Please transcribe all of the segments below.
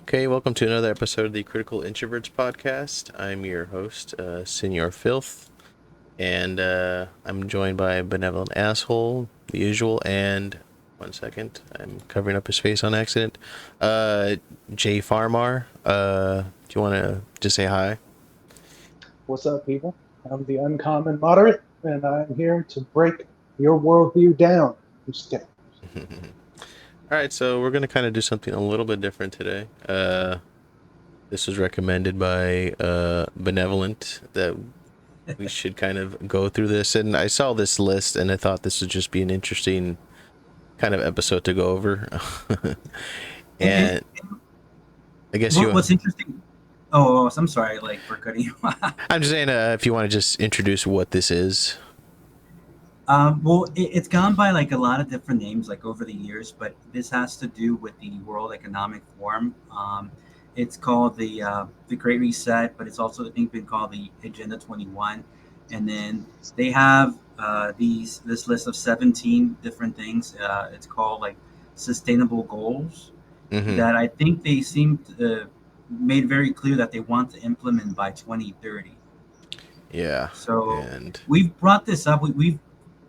Okay, welcome to another episode of the Critical Introverts podcast. I'm your host, Senor Filth, and I'm joined by Benevolent Asshole, the usual, and one second, I'm covering up his face on accident. Jay Farmar, do you want to just say hi? What's up, people? I'm the Uncommon Moderate, and I'm here to break your worldview down. I'm just kidding. All right, so we're gonna kind of do something a little bit different today. This was recommended by Benevolent that we should kind of go through this, and I saw this list and I thought this would just be an interesting kind of episode to go over. And I guess what's interesting. Oh, I'm sorry, like for cutting you. I'm just saying, if you want to just introduce what this is. Well, it's gone by like a lot of different names like over the years, but this has to do with the World Economic Forum. It's called the Great Reset, but it's also I think been called the Agenda 21, and then they have this list of 17 different things. It's called like sustainable goals that I think they seem made very clear that they want to implement by 2030. Yeah. So and we've brought this up. We've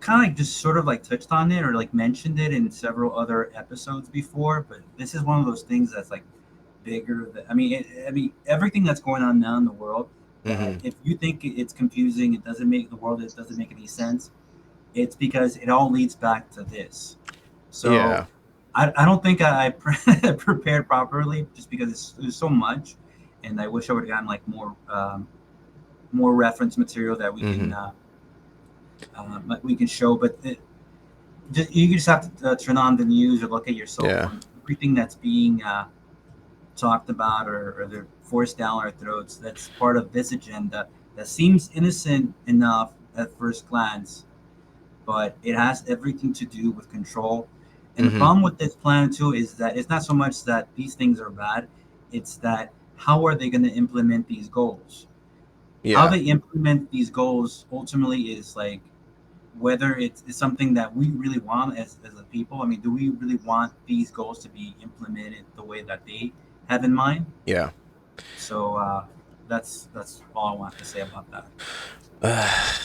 kind of like just sort of like touched on it or like mentioned it in several other episodes before, but this is one of those things that's like bigger than, I mean everything that's going on now in the world, if you think it's confusing, it doesn't make any sense, it's because it all leads back to this. So yeah. I don't think I prepared properly just because there's so much, and I wish I would have gotten like more reference material that we can show, but you just have to turn on the news or look at your cell phone. Everything that's being talked about or they're forced down our throats, that's part of this agenda that seems innocent enough at first glance, but it has everything to do with control. And the problem with this plan too is that it's not so much that these things are bad, it's that how are they going to implement these goals? How they implement these goals ultimately is like whether it's something that we really want as a people. I mean, do we really want these goals to be implemented the way that they have in mind? Yeah. So that's all I want to say about that.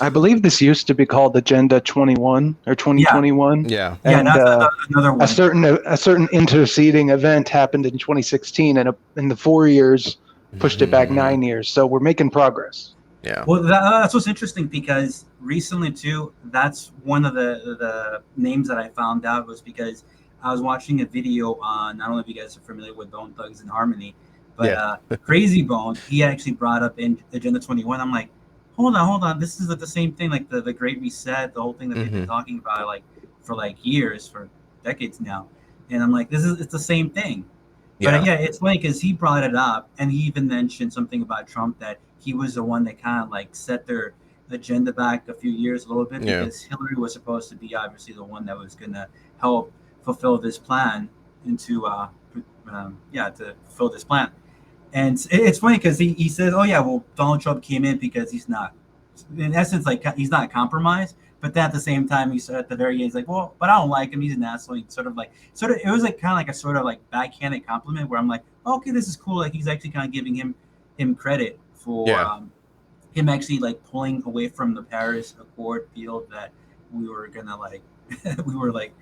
I believe this used to be called Agenda 21 or 2021. Yeah. And that's another one. A certain interceding event happened in 2016, and in the 4 years pushed it back 9 years. So we're making progress. Yeah. Well, that's what's interesting because recently too, that's one of the names that I found out was because I was watching a video on, I don't know if you guys are familiar with Bone Thugs and Harmony, but Crazy Bone, he actually brought up in Agenda 21. I'm like, hold on, this is the same thing, like the Great Reset, the whole thing that they've been talking about like for like years, for decades now. And I'm like, it's the same thing. But it's funny because he brought it up and he even mentioned something about Trump, that he was the one that kind of like set their agenda back a few years a little bit because Hillary was supposed to be obviously the one that was going to help fulfill this plan to fulfill this plan. And it's funny because he says, oh yeah, well, Donald Trump came in because he's not, in essence, like he's not compromised. But then at the same time, he said at the very end, he's like, well, but I don't like him. He's an asshole. He sort of, it was like kind of like a sort of like backhanded compliment where I'm like, oh, okay, this is cool. Like he's actually kind of giving him credit for him actually like pulling away from the Paris Accord deal that we were gonna like. We were like,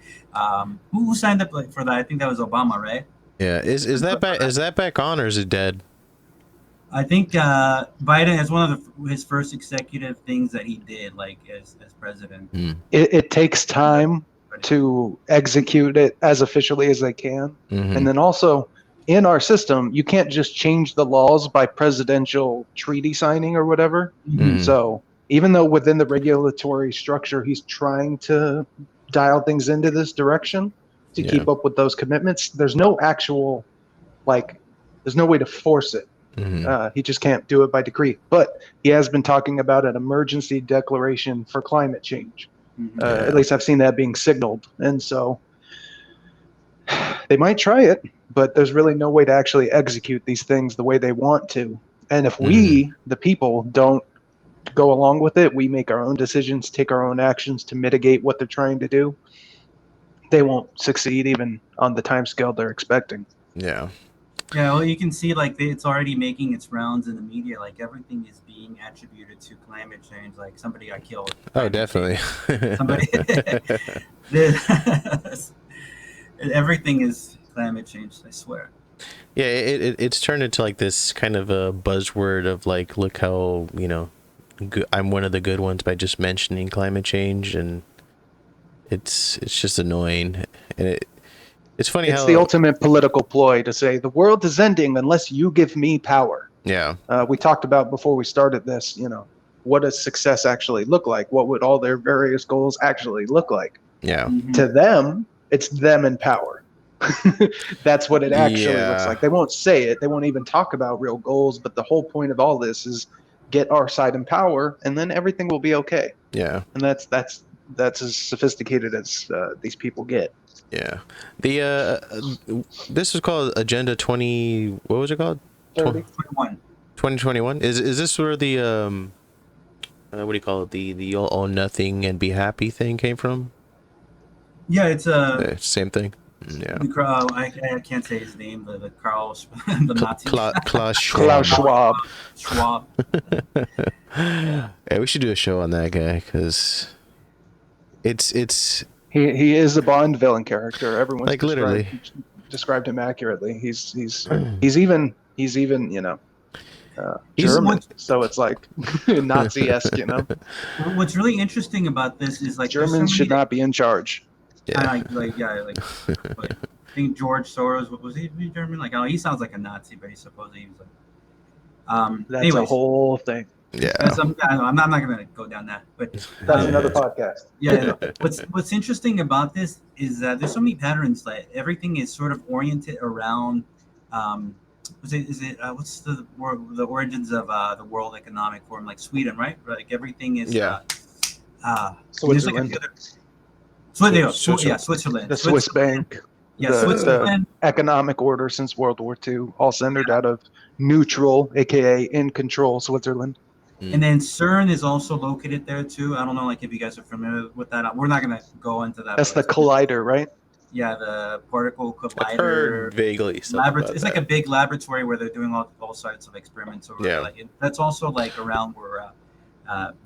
who signed up for that? I think that was Obama, right? Yeah. Is that back on, or is it dead? I think Biden is one of his first executive things that he did, like as president. It takes time to execute it as officially as they can, and then also in our system, you can't just change the laws by presidential treaty signing or whatever. So even though within the regulatory structure, he's trying to dial things into this direction to keep up with those commitments, there's no actual there's no way to force it. He just can't do it by decree. But he has been talking about an emergency declaration for climate change. At least I've seen that being signaled. And so they might try it, but there's really no way to actually execute these things the way they want to. And if we, the people, don't go along with it, we make our own decisions, take our own actions to mitigate what they're trying to do, they won't succeed even on the time scale they're expecting. Yeah. Yeah, well, you can see like it's already making its rounds in the media. Like everything is being attributed to climate change. Like somebody got killed. Oh, definitely. Somebody. Everything is climate change. I swear. Yeah, it's turned into like this kind of a buzzword of like, look how, you know, I'm one of the good ones by just mentioning climate change, and it's just annoying, and it's funny It's how the ultimate political ploy to say the world is ending unless you give me power. yeah. We talked about before we started this, you know, what does success actually look like? What would all their various goals actually look like? Yeah. Mhm. To them, it's them in power. That's what it actually looks Yeah. like. They won't say it. They won't even talk about real goals. But the whole point of all this is get our side in power, and then everything will be okay. Yeah. And that's as sophisticated as these people get. Yeah. The this is called Agenda 20, what was it called? 30. 2021. Is this where the what do you call it? The all nothing and be happy thing came from? Yeah, it's Same thing. Yeah. I can't say his name. The Carl, the Nazi. Klaus Klaus Schwab. Schwab. Yeah, we should do a show on that guy, because it's He is a Bond villain character. Everyone's like literally. described him accurately. He's even you know He's- German, so it's like Nazi-esque. You know, What's really interesting about this is like there's so Germans should many- not be in charge. Yeah. like I think George Soros was he German? Like he sounds like a Nazi, but he supposedly he was like. That's anyways, a whole thing. Yeah. I'm not gonna go down that, but That's Yeah. another podcast. yeah. What's interesting about this is that there's so many patterns. Like everything is sort of oriented around. Is it what's the origins of the World Economic Forum? Like Sweden, right? Like everything is. Yeah. Switzerland. Switzerland. The Swiss bank. Yeah, the- Switzerland. Economic order since World War II, all centered out of neutral, aka in control Switzerland. And then CERN is also located there too. I don't know, like if you guys are familiar with that. We're not gonna go into that. That's the but collider, right? yeah, the particle I've heard collider. vaguely stuff about It's like that. a big laboratory where they're doing all sorts of experiments over Yeah. there. Like that's also like around where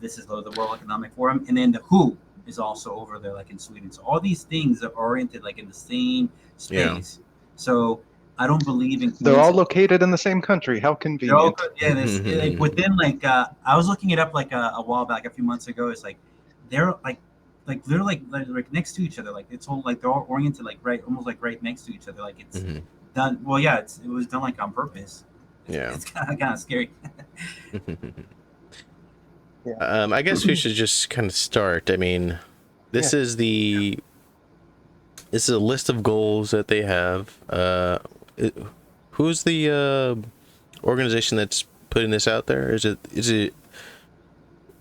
this is the World Economic Forum, and then the WHO is also over there, like in Sweden. So all these things are oriented like in the same space. So I don't believe in. They're all located in the same country. How They're all convenient. good. Yeah, like within like I was looking it up like a while back, a few months ago. It's like they're like literally like next to each other. Like it's all like they're all oriented like almost like right next to each other. Like it's done. Well, yeah, it was done like on purpose. Yeah. It's kind of scary. I guess we should just kind of start. I mean, this is a list of goals that they have. Who's the organization that's putting this out there? Is it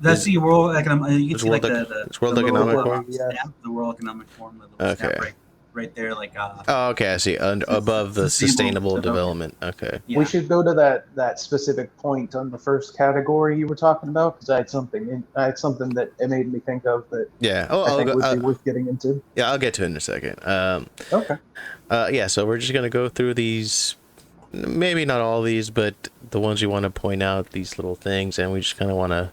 That's the World Economic. You can It's see like World the it's World the Economic logo, Forum? Yeah. stamp, the World Economic Forum. The little Okay. stamp right there, like Oh, okay, I see. Above the sustainable Sustainable development. Okay. yeah. We should go to that specific point on the first category you were talking about, because I had something that it made me think of that Yeah. I think would be worth getting into. Yeah, I'll get to it in a second. Okay. Yeah, so we're just gonna go through these, maybe not all these, but the ones you want to point out, these little things, and we just kind of want to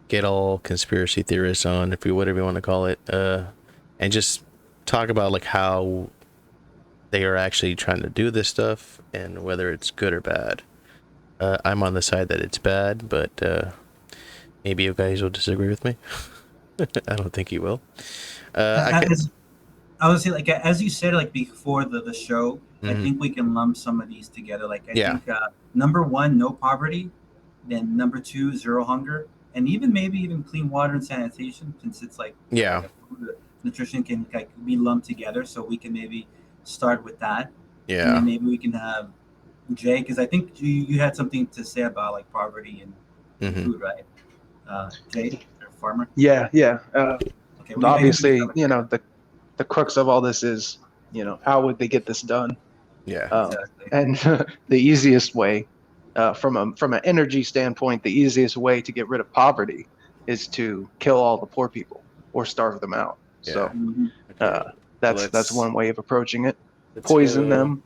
get all conspiracy theorists on, if you whatever you want to call it, and just talk about like how they are actually trying to do this stuff and whether it's good or bad. I'm on the side that it's bad, but maybe you guys will disagree with me. I don't think you will. I would say, like as you said, like before the show, I think we can lump some of these together. Like I think number 1, no poverty. Then number 2, zero hunger, and maybe even clean water and sanitation, since it's like like food, nutrition can like be lumped together. So we can maybe start with that. And then maybe we can have Jay, because I think you had something to say about like poverty and food, right? Jay, you're a farmer. Yeah. Okay. Well, Obviously, you know, the crux of all this is, you know, how would they get this done? Yeah. Exactly. And the easiest way, from an energy standpoint, the easiest way to get rid of poverty is to kill all the poor people or starve them out. So Mhm. that's one way of approaching it. Let's Poison go- them,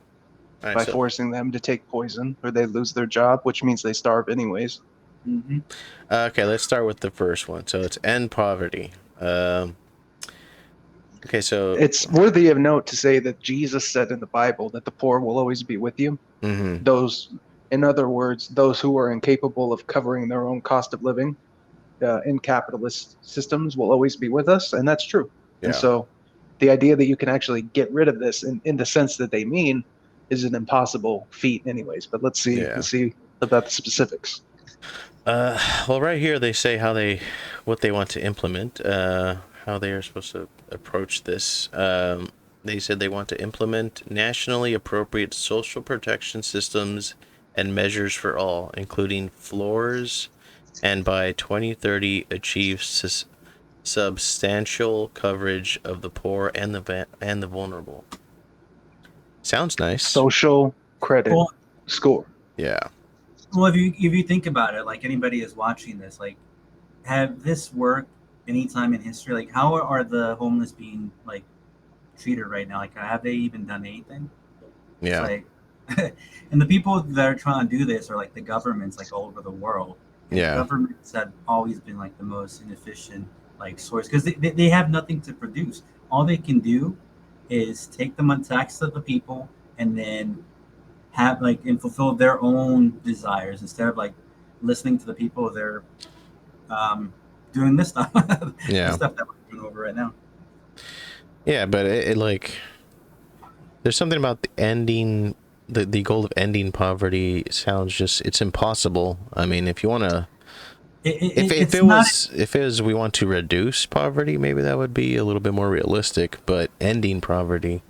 All right, by so forcing them to take poison, or they lose their job, which means they starve anyways. Mm-hmm. okay, let's start with the first one. So it's end poverty. Okay, so It's worthy of note to say that Jesus said in the Bible that the poor will always be with you. mhm, Those, in other words, those who are incapable of covering their own cost of living in capitalist systems will always be with us, and that's true. And yeah, so the idea that you can actually get rid of this in the sense that they mean is an impossible feat anyways. But let's see yeah. about the specifics. Well, right here they say what they want to implement, how they are supposed to approach this. They said they want to implement nationally appropriate social protection systems and measures for all, including floors, and by 2030 achieve substantial coverage of the poor and the vulnerable. Sounds nice. Social credit Well, score. well, if you think about it, like anybody is watching this, like, have this worked any time in history? Like, how are the homeless being like treated right now? Like, have they even done anything? It's Yeah, like, and the people that are trying to do this are like the governments, like all over the world, and the yeah, governments have always been like the most inefficient like source because they have nothing to produce. All they can do is take the tax of the people and then have like and fulfill their own desires instead of like listening to the people they're um, doing this stuff, the yeah, stuff that we're doing over right now. yeah. But it like there's something about the ending the goal of ending poverty sounds just it's impossible. I mean, if you want to It's not. if it was we want to reduce poverty, maybe that would be a little bit more realistic, but ending poverty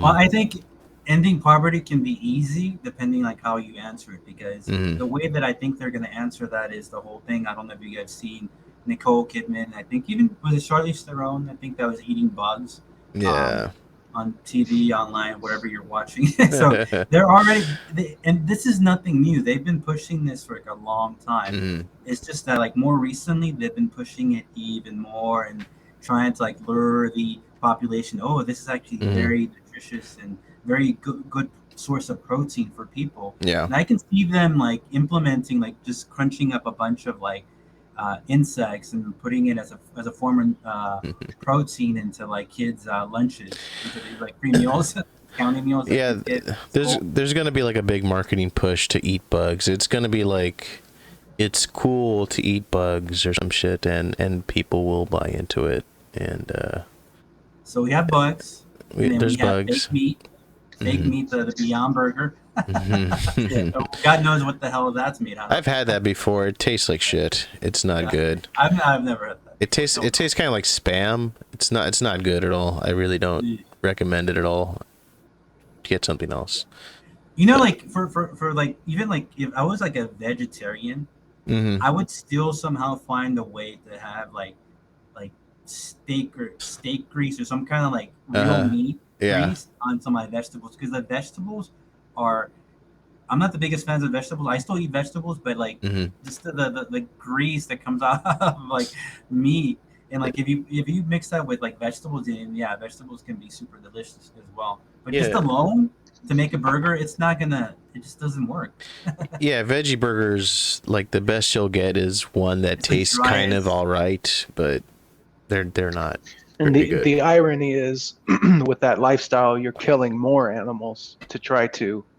Well, I think ending poverty can be easy depending like how you answer it because mhm, the way that I think they're going to answer that is the whole thing. I don't know if you guys seen Nicole Kidman. I think even was it Charlize Theron. I think that was eating bugs. Um, yeah. on TV, online, whatever you're watching. So they're already, and this is nothing new. They've been pushing this for like a long time. Mhm, It's just that like more recently they've been pushing it even more and trying to like lure the population. Oh, this is actually mhm, very nutritious and very good source of protein for people. yeah. And I can see them like implementing like just crunching up a bunch of like insects and putting it as a form of protein into like kids' lunches, into these like free meals, county meals that Yeah, kids get at there's school. gonna be like a big marketing push to eat bugs. It's gonna be like it's cool to eat bugs or some shit, and people will buy into it. And So we have bugs, and then there's we have bugs. fake Hmm. meat, the Beyond Burger. Hmm. God knows what the hell that's made out I've of. had that before. It tastes like shit. It's not Yeah, good. I've never had that. It Before. tastes kind of like spam. It's not good at all. I really don't recommend it at all. Get something else. You know, But like for like even like if I was like a vegetarian, hmm, I would still somehow find a way to have like steak grease or some kind of like real meat yeah. grease on some of my vegetables because the vegetables are I'm not the biggest fans of vegetables. I still eat vegetables, but like Hmm. just the grease that comes out of like meat and like if you mix that with like vegetables and yeah, vegetables can be super delicious as well. But just Yeah. alone to make a burger, it just doesn't work. Yeah, veggie burgers, like the best you'll get is one that It's the tastes kind of driest. all right, but they're not And very good. the irony is, with that lifestyle, you're killing more animals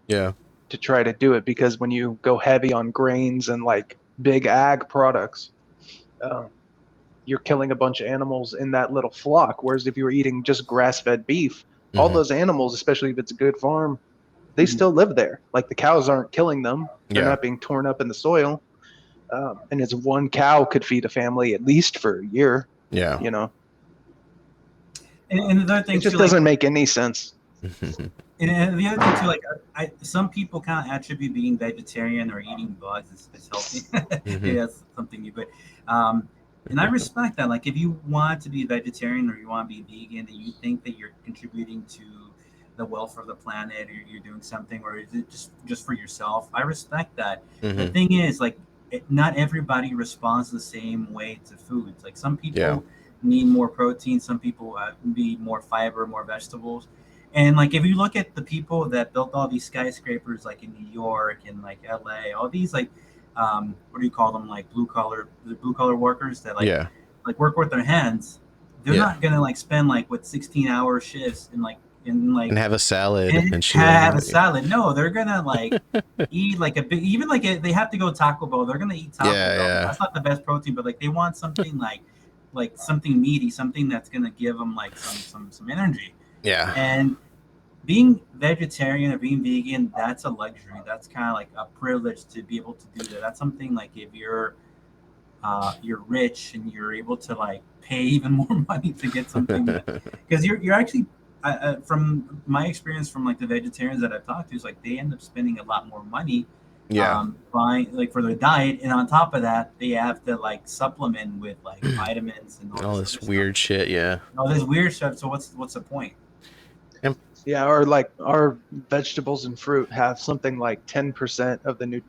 Yeah. to try to do it because when you go heavy on grains and like big ag products, uh, you're killing a bunch of animals in that little flock. Whereas if you were eating just grass-fed beef, all Hmm. those animals, especially if it's a good farm, they Mhm. still live there. Like the cows aren't killing them; they're Yeah. not being torn up in the soil. And it's one cow could feed a family at least for a year. Yeah. You know, And the other it thing too, just like doesn't make any sense. and the other thing too, like some people kind of attribute being vegetarian or eating bugs as healthy. Hmm. Maybe that's something you, but and I respect that. Like if you want to be vegetarian or you want to be vegan, and you think that you're contributing to the welfare of the planet, or you're doing something, or is it just for yourself? I respect that. The Hmm. thing is, like, not everybody responds the same way to foods. Like some Yeah. people need more protein, some people need more fiber, more vegetables And like if you look at the people that built all these skyscrapers, like in New York and like LA, all these like what do you call them, like blue collar workers that Yeah. like work with their hands. They're Yeah. not gonna like spend like what 16-hour shifts in And have a salad and shit. have a salad. No, they're gonna like eat like a big, even like they have to go Taco Bell. They're gonna eat Taco Bell. Yeah. That's not the best protein, but like they want something like something meaty, something that's gonna give them like some energy. Yeah. And being vegetarian or being vegan, that's a luxury. That's kind of like a privilege to be able to do that. That's something like if you're rich and you're able to like pay even more money to get something, because you're actually from my experience from like the vegetarians that I've talked to, is like they end up spending a lot more money buying like for their diet, and on top of that they have to like supplement with like vitamins and all this weird shit. Yeah, all this weird stuff. So what's the point? Yeah, or like our vegetables and fruit have something like 10% of the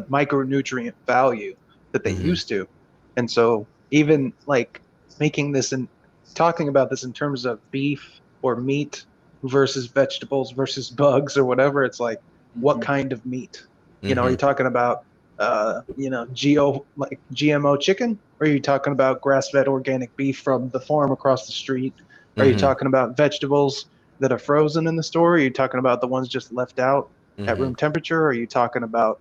micronutrient value that they used to. And so even like making this and talking about this in terms of beef or meat versus vegetables versus bugs or whatever, it's like what kind of meat? You know, are you talking about GMO chicken? Or are you talking about grass-fed organic beef from the farm across the street? Are you talking about vegetables that are frozen in the store? Are you talking about the ones just left out at room temperature? Are you talking about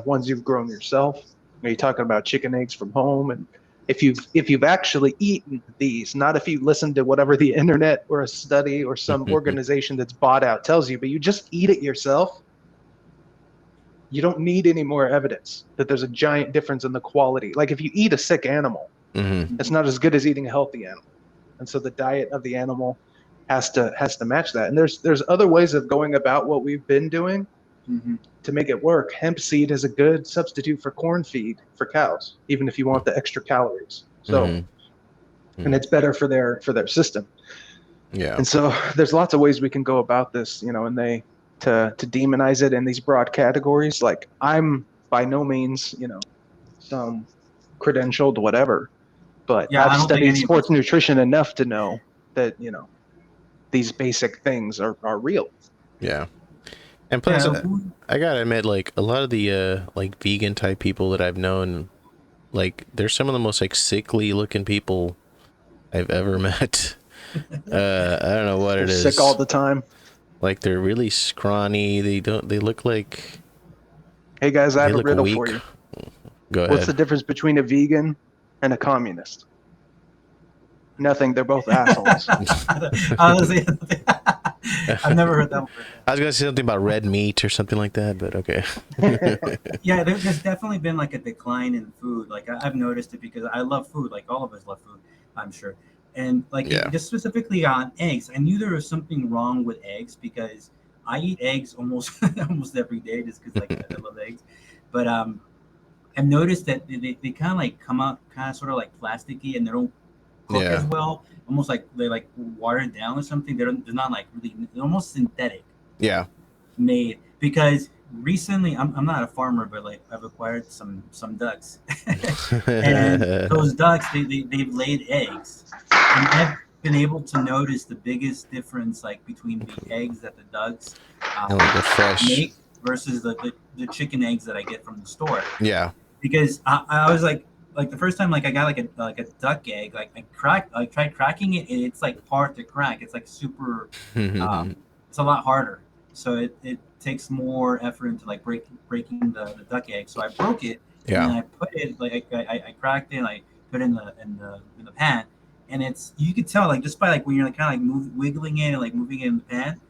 ones you've grown yourself? Are you talking about chicken eggs from home? And if you've actually eaten these, not if you listen to whatever the internet or a study or some organization that's bought out tells you, but you just eat it yourself, you don't need any more evidence that there's a giant difference in the quality. Like if you eat a sick animal, it's not as good as eating a healthy animal. And so the diet of the animal has to match that. And there's other ways of going about what we've been doing to make it work. Hemp seed is a good substitute for corn feed for cows, even if you want the extra calories. So and it's better for their system. Yeah. And so there's lots of ways we can go about this, you know, and to demonize it in these broad categories. Like I'm by no means, you know, some credentialed whatever, but I've studied sports nutrition enough to know that, you know, these basic things are real. Yeah. And plus, I gotta admit, like a lot of the like vegan type people that I've known, like they're some of the most like sickly looking people I've ever met. I don't know what it is. Sick all the time. Like they're really scrawny. They look like. Hey guys, I have a riddle for you. Go ahead. What's the difference between a vegan and a communist? Nothing. They're both assholes. I've never heard that one. I was going to say something about red meat or something like that, but okay. Yeah, there's definitely been like a decline in food. Like I've noticed it because I love food. Like all of us love food, I'm sure. And like just specifically on eggs, I knew there was something wrong with eggs because I eat eggs almost every day just because like I love eggs. But I've noticed that they kind of like come out kind of sort of like plasticky and they don't cook as well. Almost like they like watered down or something. They're not like really, they're almost synthetic. Yeah. Made because recently I'm not a farmer, but like I've acquired some ducks, and those ducks they've laid eggs, and I've been able to notice the biggest difference like between the eggs that the ducks make versus the chicken eggs that I get from the store. Yeah. Because I was like the first time like I got like a duck egg, like I tried cracking it and it's like hard to crack. It's like super it's a lot harder. So it takes more effort into like breaking the duck egg. So I broke it and then I put it like I cracked it and I put it in the pan. And it's you could tell like just by like when you're like kind of like wiggling it and like moving it in the pan,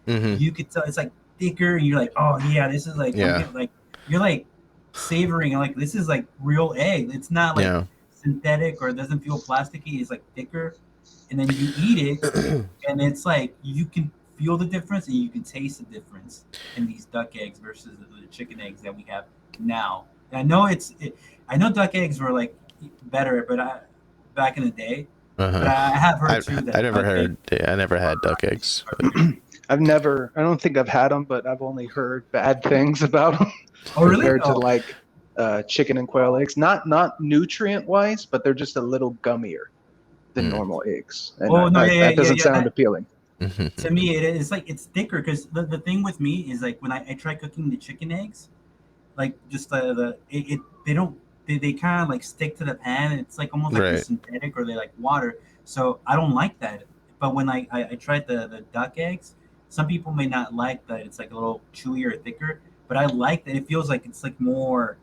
you could tell it's like thicker and you're like, oh yeah, this is like like you're like savoring like this is like real egg. It's not like synthetic or it doesn't feel plasticky. It's like thicker, and then you eat it, and it's like you can feel the difference and you can taste the difference in these duck eggs versus the chicken eggs that we have now. And I know I know duck eggs were like better, but back in the day. But I have heard too that I never had duck eggs. I don't think I've had them, but I've only heard bad things about them. Oh, really? Compared to like chicken and quail eggs, not nutrient wise, but they're just a little gummier than normal eggs. And that doesn't sound appealing. To me, it's like it's thicker because the thing with me is like when I try cooking the chicken eggs, like just they don't they kind of like stick to the pan. And it's like almost like they're Right. synthetic or they like water. So I don't like that. But when I tried the duck eggs, some people may not like that. It's like a little chewier or thicker. But I like that. It feels like it's like more.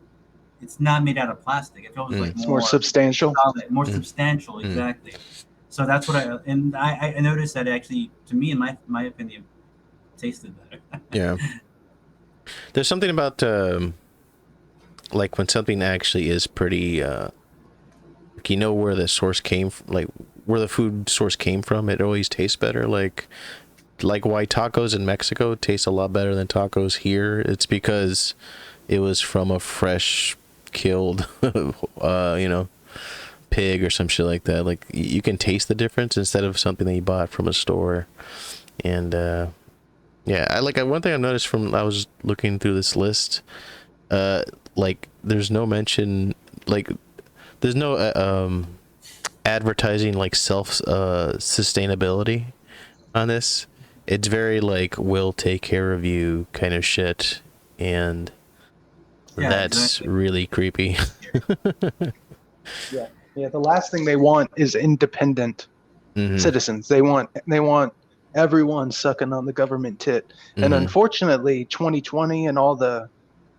It's not made out of plastic. It feels like It's more more substantial. solid, more substantial. Exactly. So that's what I noticed that actually to me in my opinion tasted better. Yeah. There's something about like when something actually is pretty like you know where the source came like where the food source came from, it always tastes better. Like why tacos in Mexico taste a lot better than tacos here. It's because it was from a fresh killed you know, pig or some shit like that. Like you can taste the difference instead of something that you bought from a store. And yeah, I like one thing I noticed from I was looking through this list, like there's no mention, like there's no advertising like self sustainability on this. It's very like we'll take care of you kind of shit, and Yeah, that's exactly. really creepy. Yeah, the last thing they want is independent citizens. They want everyone sucking on the government tit. And unfortunately, 2020 and all the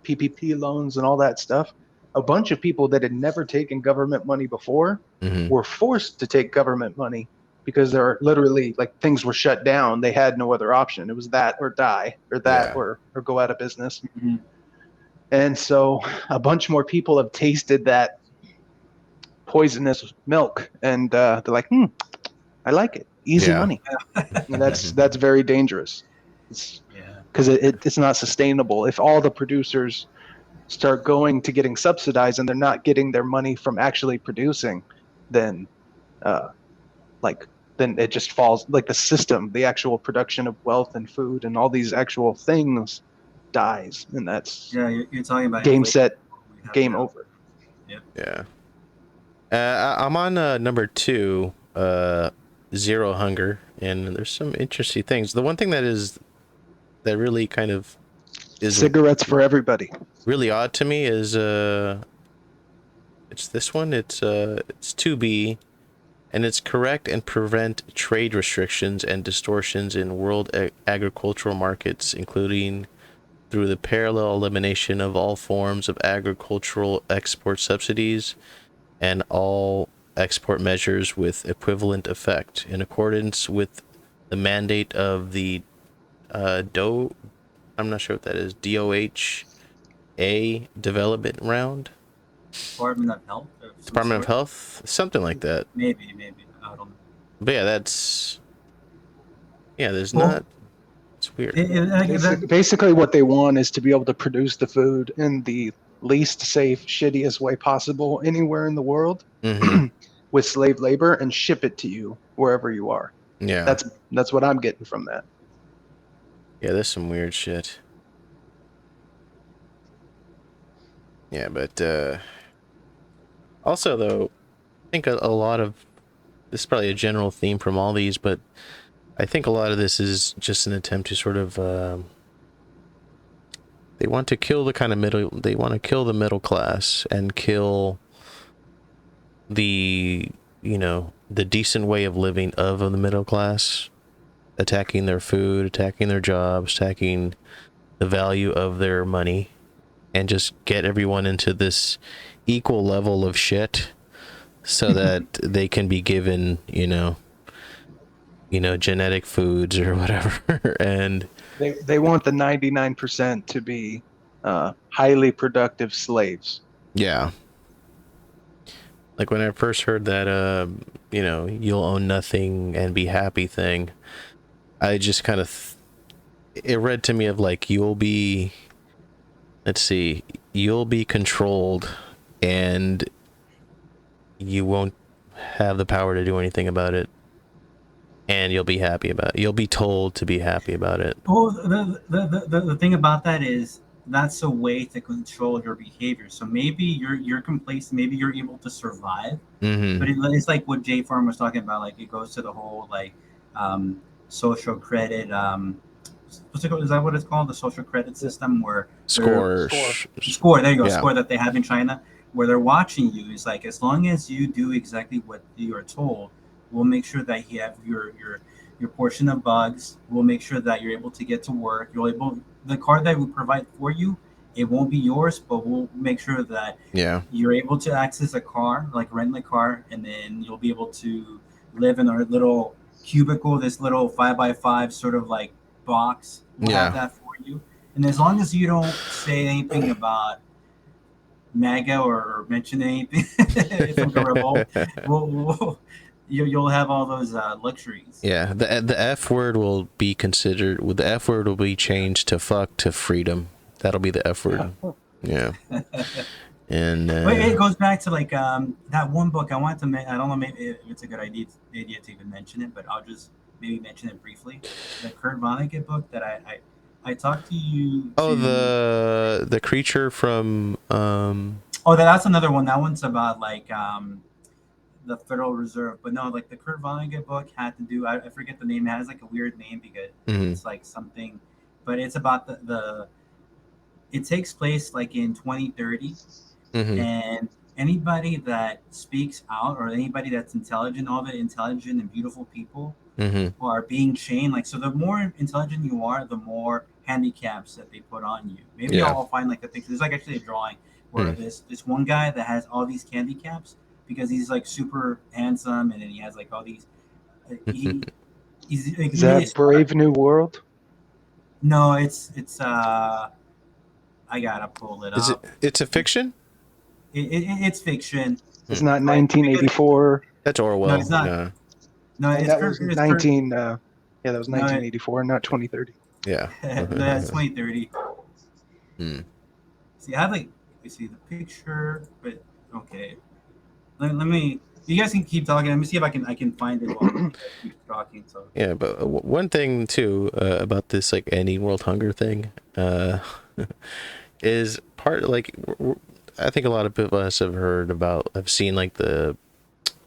PPP loans and all that stuff, a bunch of people that had never taken government money before were forced to take government money because they're literally like things were shut down. They had no other option. It was that or die, or that Yeah. or go out of business. And so a bunch more people have tasted that poisonous milk, and they're like, I like it. Easy money. And that's very dangerous. Because it's not sustainable. If all the producers start going to getting subsidized and they're not getting their money from actually producing, then then it just falls, like the system, the actual production of wealth and food and all these actual things dies, and that's you're talking about game inflation. set, game over. Yeah. I'm on number 2, Zero Hunger, and there's some interesting things. The one thing that really kind of is cigarettes for everybody. Really odd to me is it's this one. It's 2B, and it's correct and prevent trade restrictions and distortions in world agricultural markets, including through the parallel elimination of all forms of agricultural export subsidies and all export measures with equivalent effect in accordance with the mandate of the I'm not sure what that is, DOHA development round. Department of Health. Department of Health, something like that. Maybe I don't know. But yeah, there's not. It's weird. Basically, what they want is to be able to produce the food in the least safe, shittiest way possible anywhere in the world with slave labor and ship it to you wherever you are. Yeah, that's what I'm getting from that. Yeah, there's some weird shit. Yeah, but also though, I think a lot of this is probably a general theme from all these, but I think a lot of this is just an attempt to sort of they want to kill the kind of they want to kill the middle class and kill the, you know, the decent way of living of the middle class, attacking their food, attacking their jobs, attacking the value of their money, and just get everyone into this equal level of shit so that they can be given, you know, genetic foods or whatever. And they want the 99% to be highly productive slaves. Yeah. Like when I first heard that, you know, you'll own nothing and be happy thing, I just kind of, it read to me of like, you'll be controlled and you won't have the power to do anything about it. And you'll be happy about it. You'll be told to be happy about it. Well, the thing about that is that's a way to control your behavior. So maybe you're complacent, maybe you're able to survive, but it's like what Jay Farm was talking about. Like it goes to the whole like social credit. What's it called? Is that what it's called? The social credit system where Score. score. There you go. Yeah. Score that they have in China, where they're watching you. It's like as long as you do exactly what you are told, we'll make sure that you have your portion of bugs. We'll make sure that you're able to get to work. You're able the card that we provide for you. It won't be yours, but we'll make sure that Yeah. you're able to access a car, like rent a car, and then you'll be able to live in our little cubicle, this little 5x5 sort of like box. We'll have Yeah. that for you. And as long as you don't say anything about MAGA or mention anything from the revolt, you'll have all those luxuries. Yeah, the F word will be considered. The F word will be changed to fuck to freedom. That'll be the F word. Yeah. And But it goes back to like that one book I wanted to. I don't know maybe if it's a good idea to even mention it, but I'll just maybe mention it briefly. The Kurt Vonnegut book that I talked to you. Oh, the creature from. Oh, that's another one. That one's about like the Federal Reserve, but no, like the Kurt Vonnegut book had to do. I forget the name. It has like a weird name because it's like something, but it's about the. It takes place like in 2030, and anybody that speaks out or anybody that's intelligent, all the intelligent and beautiful people who are being chained. Like, so the more intelligent you are, the more handicaps that they put on you. Maybe I'll find like a picture. There's like actually a drawing where this one guy that has all these handicaps because he's like super handsome and then he has like all these. He's like, is that Brave New World? No, it's I gotta pull it up. It's a fiction? It's fiction. It's not 1984. That's Orwell. No, it's not. No, it's that was 19. Yeah, that was 1984, not 2030. Yeah. No, it's 2030. See, I have like, you see the picture, but okay. Let me. You guys can keep talking. Let me see if I can find it while we keep talking. So. Yeah, but one thing too about this like ending world hunger thing is part like I think a lot of us have seen like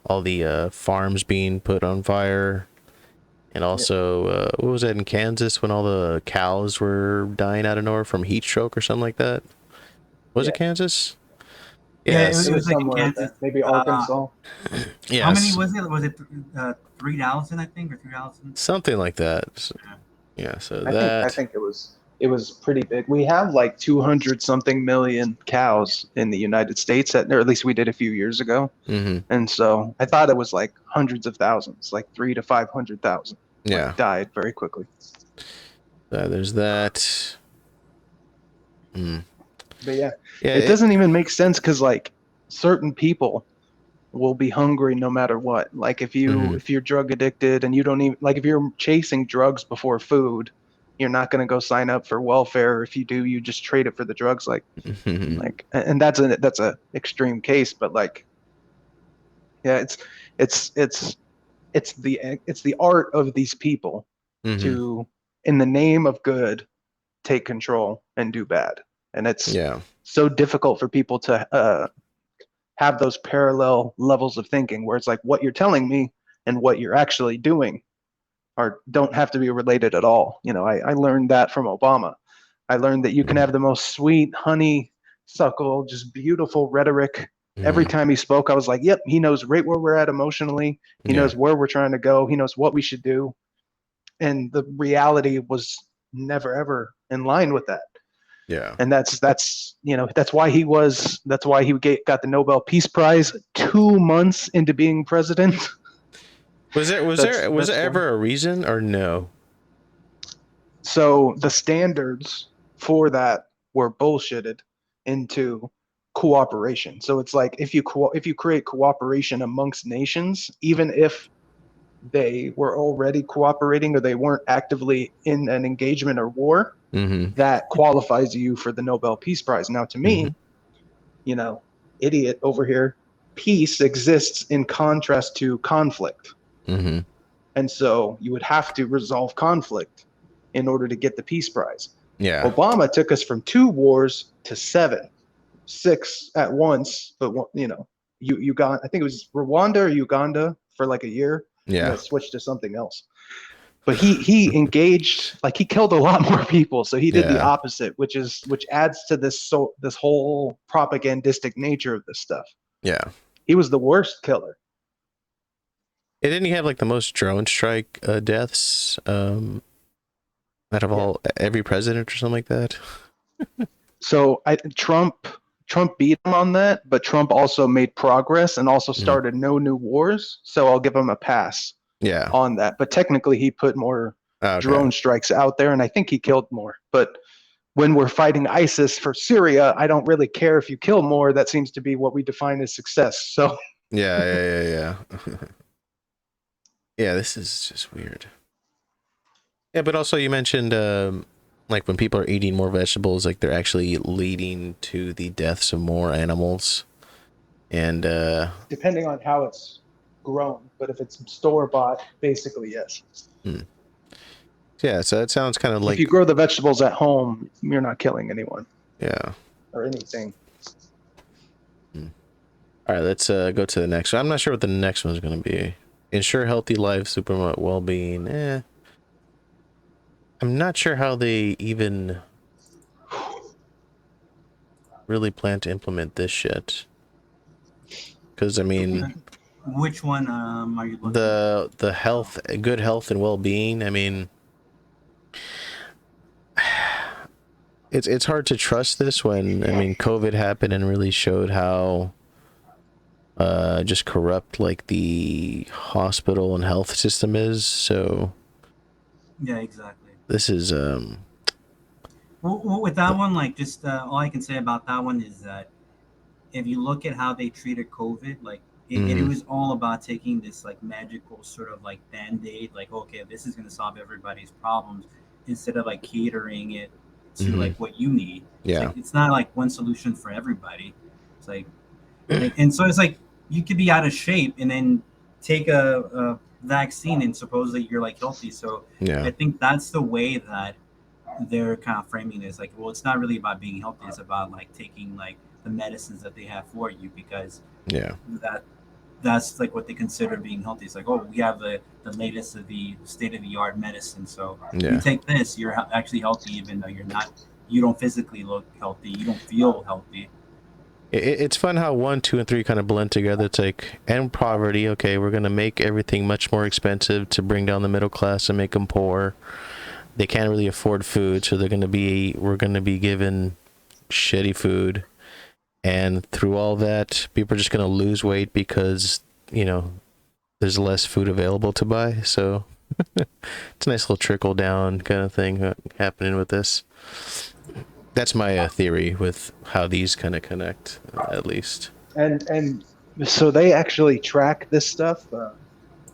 all the farms being put on fire, and also what was that in Kansas when all the cows were dying out of nowhere from heat stroke or something like that? Was it Kansas? Yeah, it was like Kansas, maybe Arkansas. Yes. How many was it? Was it 3,000? I think, or 3,000? Something like that. Yeah. So I think it was pretty big. We have like 200 something million cows in the United States, or at least we did a few years ago. And so I thought it was like hundreds of thousands, like 300,000 to 500,000. Yeah, died very quickly. There's that. But yeah, it doesn't even make sense because like certain people will be hungry no matter what. Like if you're drug addicted and you don't even like if you're chasing drugs before food, you're not going to go sign up for welfare. If you do, you just trade it for the drugs. Like and that's a extreme case, but like yeah, it's the art of these people to, in the name of good, take control and do bad. And it's so difficult for people to have those parallel levels of thinking where it's like what you're telling me and what you're actually doing don't have to be related at all. You know, I learned that from Obama. I learned that you can have the most sweet honeysuckle, just beautiful rhetoric. Every time he spoke, I was like, yep, he knows right where we're at emotionally. He knows where we're trying to go. He knows what we should do. And the reality was never, ever in line with that. Yeah. And that's why he got the Nobel Peace Prize 2 months into being president. Was there ever a reason or no? So the standards for that were bullshitted into cooperation. So it's like if you create cooperation amongst nations, even if they were already cooperating or they weren't actively in an engagement or war, that qualifies you for the Nobel Peace Prize. Now, to me, idiot over here, peace exists in contrast to conflict. And so you would have to resolve conflict in order to get the Peace Prize. Yeah. Obama took us from 2 wars to 7, 6 at once. But Uganda, I think it was Rwanda or Uganda for like a year. Yeah. And it switched to something else. But he engaged, like he killed a lot more people, so he did the Yeah. opposite, which adds to this whole propagandistic nature of this stuff. Yeah. He was the worst killer. Didn't he have like the most drone strike deaths out of every president or something like that? So Trump beat him on that, but Trump also made progress and also started no new wars. So I'll give him a pass. Yeah. On that, but technically he put more drone strikes out there, and I think he killed more. But when we're fighting ISIS for Syria, I don't really care if you kill more. That seems to be what we define as success. So yeah. Yeah, this is just weird. Yeah, but also you mentioned like when people are eating more vegetables, like they're actually leading to the deaths of more animals. And depending on how it's grown, but if it's store-bought, basically yes. Yeah, so it sounds kind of like if you grow the vegetables at home, you're not killing anyone. Yeah. Or anything. All right, let's go to the next one. I'm not sure what the next one's going to be. Ensure healthy life, super well-being. I'm not sure how they even really plan to implement this shit. Because I mean, which one are you looking at? The health, good health and well-being. I mean, it's hard to trust this when COVID happened and really showed how just corrupt like the hospital and health system is. So yeah, exactly. This is well, with that one, like just all I can say about that one is that if you look at how they treated COVID, like it was all about taking this like magical sort of like band-aid, like okay, this is going to solve everybody's problems, instead of like catering it to like what you need. Yeah, it's not like one solution for everybody. It's like and so it's like you could be out of shape and then take a vaccine and supposedly you're like healthy. So yeah, I think that's the way that they're kind of framing this. Like, well, it's not really about being healthy, it's about like taking like the medicines that they have for you, because that's like what they consider being healthy. It's like, oh, we have the latest of the state of the art medicine, so you take this, you're actually healthy, even though you don't physically look healthy, you don't feel healthy. It's fun how 1, 2, and 3 kind of blend together. It's like, and poverty. Okay, we're gonna make everything much more expensive to bring down the middle class and make them poor. They can't really afford food, so we're gonna be given shitty food, and through all that, people are just gonna lose weight because there's less food available to buy. So it's a nice little trickle down kind of thing happening with this. That's my theory with how these kind of connect, at least. And so they actually track this stuff,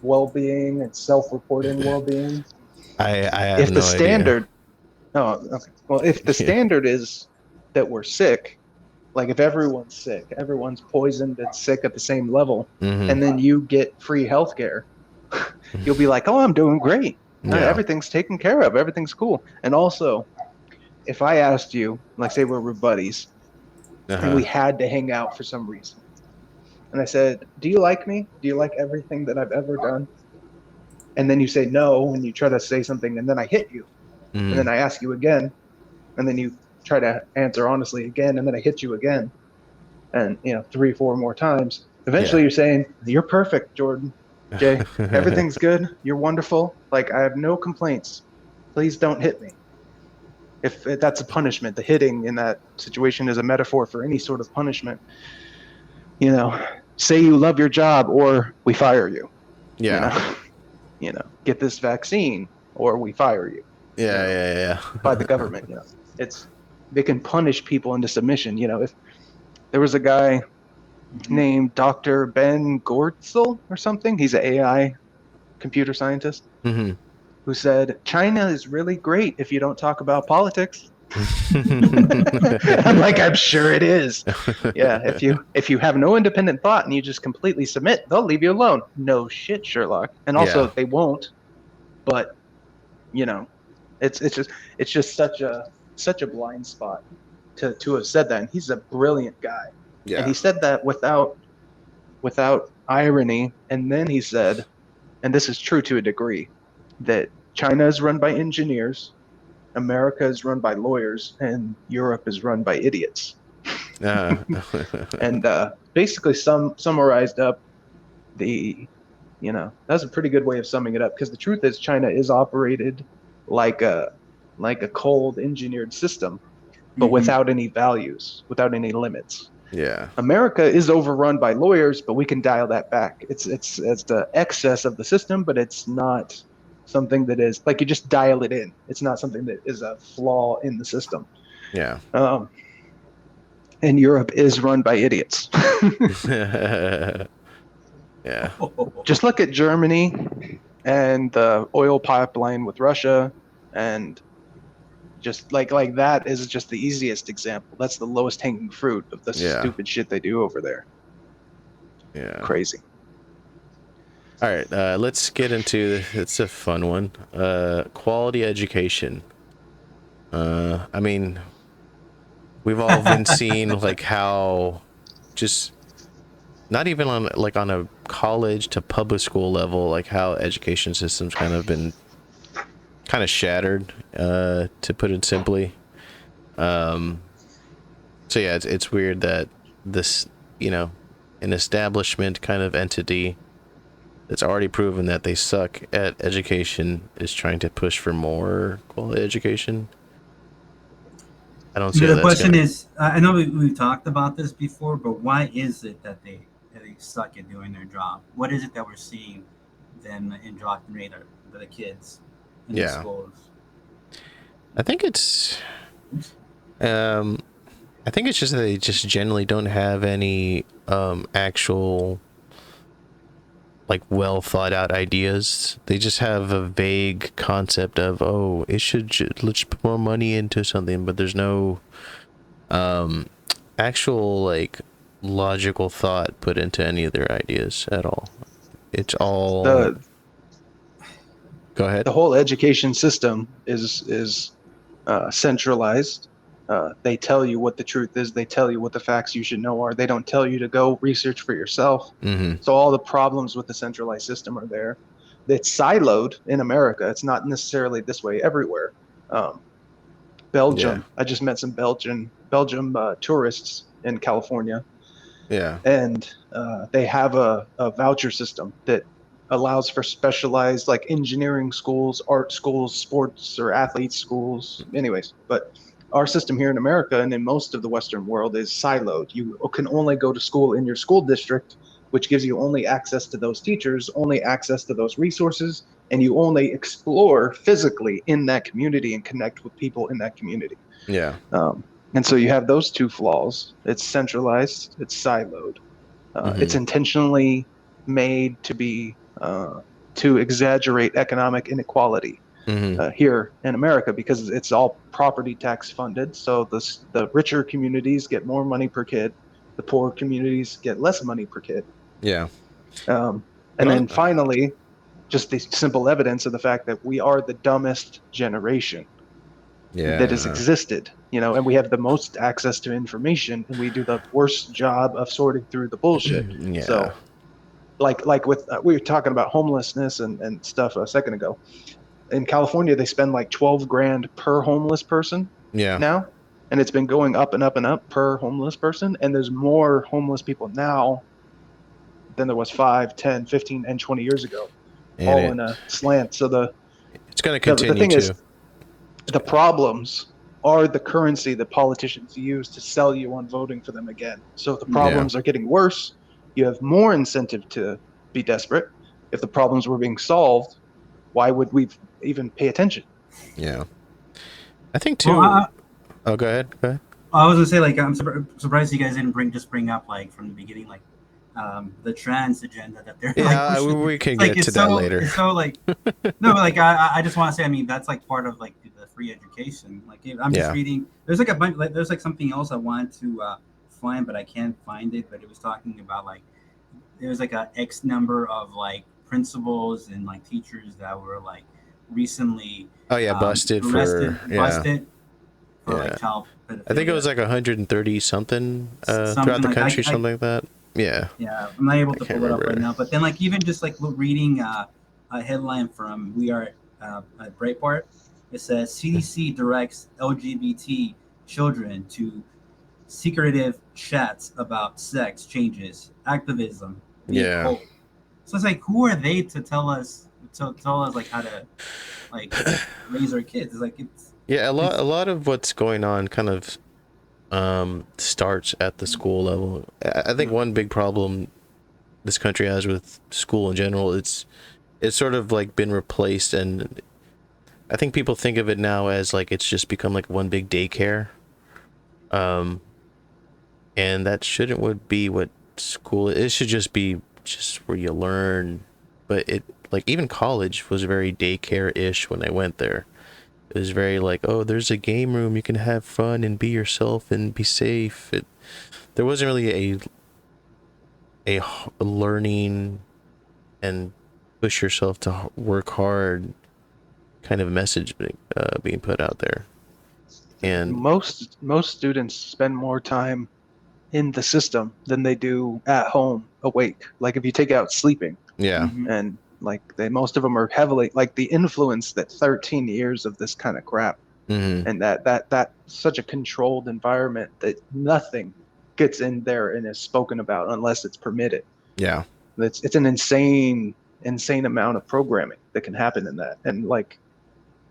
well-being and self-reporting well-being. I have if no the standard, idea. Oh, okay. Well, if the standard is that we're sick, like if everyone's sick, everyone's poisoned and sick at the same level, and then you get free healthcare, you'll be like, oh, I'm doing great. Everything's taken care of. Everything's cool. And also, if I asked you, like say we're buddies, and we had to hang out for some reason, and I said, do you like me? Do you like everything that I've ever done? And then you say no, and you try to say something, and then I hit you. And then I ask you again, and then you try to answer honestly again, and then I hit you again. And 3, 4 more times. Eventually you're saying, you're perfect, Jordan. Jay, everything's good. You're wonderful. Like, I have no complaints. Please don't hit me. If that's a punishment, the hitting in that situation is a metaphor for any sort of punishment. Say you love your job or we fire you. Get this vaccine or we fire you. By the government. They can punish people into submission. If there was a guy named Dr. Ben Gortzel or something, he's an AI computer scientist, who said, China is really great if you don't talk about politics. I'm like, I'm sure it is. Yeah, if you have no independent thought and you just completely submit, they'll leave you alone. No shit, Sherlock. And also they won't, but it's just such a blind spot to have said that. And he's a brilliant guy. Yeah. And he said that without irony. And then he said, and this is true to a degree, that China is run by engineers, America is run by lawyers, and Europe is run by idiots. And basically summarized up that's a pretty good way of summing it up, because the truth is China is operated like a cold engineered system, but without any values, without any limits. Yeah. America is overrun by lawyers, but we can dial that back. It's the excess of the system, but it's not something that is like you just dial it in. It's not something that is a flaw in the system. Yeah. And Europe is run by idiots. Yeah. Just look at Germany and the oil pipeline with Russia, and just like that is just the easiest example. That's the lowest hanging fruit of the stupid shit they do over there. Yeah. Crazy. All right, let's get into it's a fun one. Quality education. I mean, we've all been seeing like how just not even on a college to public school level, like how education systems kind of been kind of shattered, to put it simply. So yeah, it's weird that this, an establishment kind of entity that's already proven that they suck at education is trying to push for more quality education. I don't see the question is, I know we've talked about this before, but why is it that they suck at doing their job? What is it that we're seeing them indoctrinate the kids in the schools? I think it's just that they just generally don't have any actual like well thought out ideas. They just have a vague concept of, oh, let's put more money into something, but there's no actual like logical thought put into any of their ideas at all. It's all go ahead. The whole education system is centralized. They tell you what the truth is. They tell you what the facts you should know are. They don't tell you to go research for yourself. Mm-hmm. So all the problems with the centralized system are there. It's siloed in America. It's not necessarily this way everywhere. Belgium. I just met some Belgium tourists in California. Yeah. And they have a voucher system that allows for specialized like engineering schools, art schools, sports or athlete schools. Anyways, but our system here in America and in most of the Western world is siloed. You can only go to school in your school district, which gives you only access to those teachers, only access to those resources, and you only explore physically in that community and connect with people in that community. Yeah. And so you have those two flaws. It's centralized, it's siloed. It's intentionally made to be to exaggerate economic inequality here in America, because it's all property tax funded. So the richer communities get more money per kid, the poor communities get less money per kid. Yeah. And then finally, just the simple evidence of the fact that we are the dumbest generation that has existed, and we have the most access to information, and we do the worst job of sorting through the bullshit. So like with we were talking about homelessness and stuff a second ago. In California, they spend like $12,000 per homeless person now, and it's been going up and up and up per homeless person, and there's more homeless people now than there was 5, 10, 15, and 20 years ago, all in a slant. So it's going to continue. The thing is, the problems are the currency that politicians use to sell you on voting for them again. So if the problems are getting worse, you have more incentive to be desperate. If the problems were being solved, why would we even pay attention? Yeah. I think too. Oh, go ahead. I was gonna say, like, I'm surprised you guys didn't bring up like from the beginning, like the trans agenda that they're we can get to that later. It's so like no, like I just want to say, I mean, that's like part of like the free education. Like I'm just reading. There's like a bunch. Like, there's like something else I wanted to find, but I can't find it. But it was talking about like there's like a X number of like principals and like teachers that were like recently busted for like child pedophilia. I think it was like 130 something throughout the country, something like that. Yeah, I'm not able to pull it up right now, but then like even just like reading a headline from at Breitbart. It says CDC directs LGBT children to secretive chats about sex changes, activism, the Yeah. occult. So it's like, who are they to tell us like how to like raise our kids? It's like Yeah, a lot of what's going on kind of starts at the school level. I think one big problem this country has with school in general, it's sort of like been replaced, and I think people think of it now as like it's just become like one big daycare. And that shouldn't would be what school is. It should just be just where you learn. But it, like, even college was very daycare-ish when I went there. It was very like, oh, there's a game room, you can have fun and be yourself and be safe. There wasn't really a learning and push yourself to work hard kind of message being put out there. And most students spend more time in the system than they do at home awake. Like if you take out sleeping, yeah, and like most of them are heavily like the influence that 13 years of this kind of crap, and that such a controlled environment that nothing gets in there and is spoken about unless it's permitted. yeah, It's an insane amount of programming that can happen in that. And like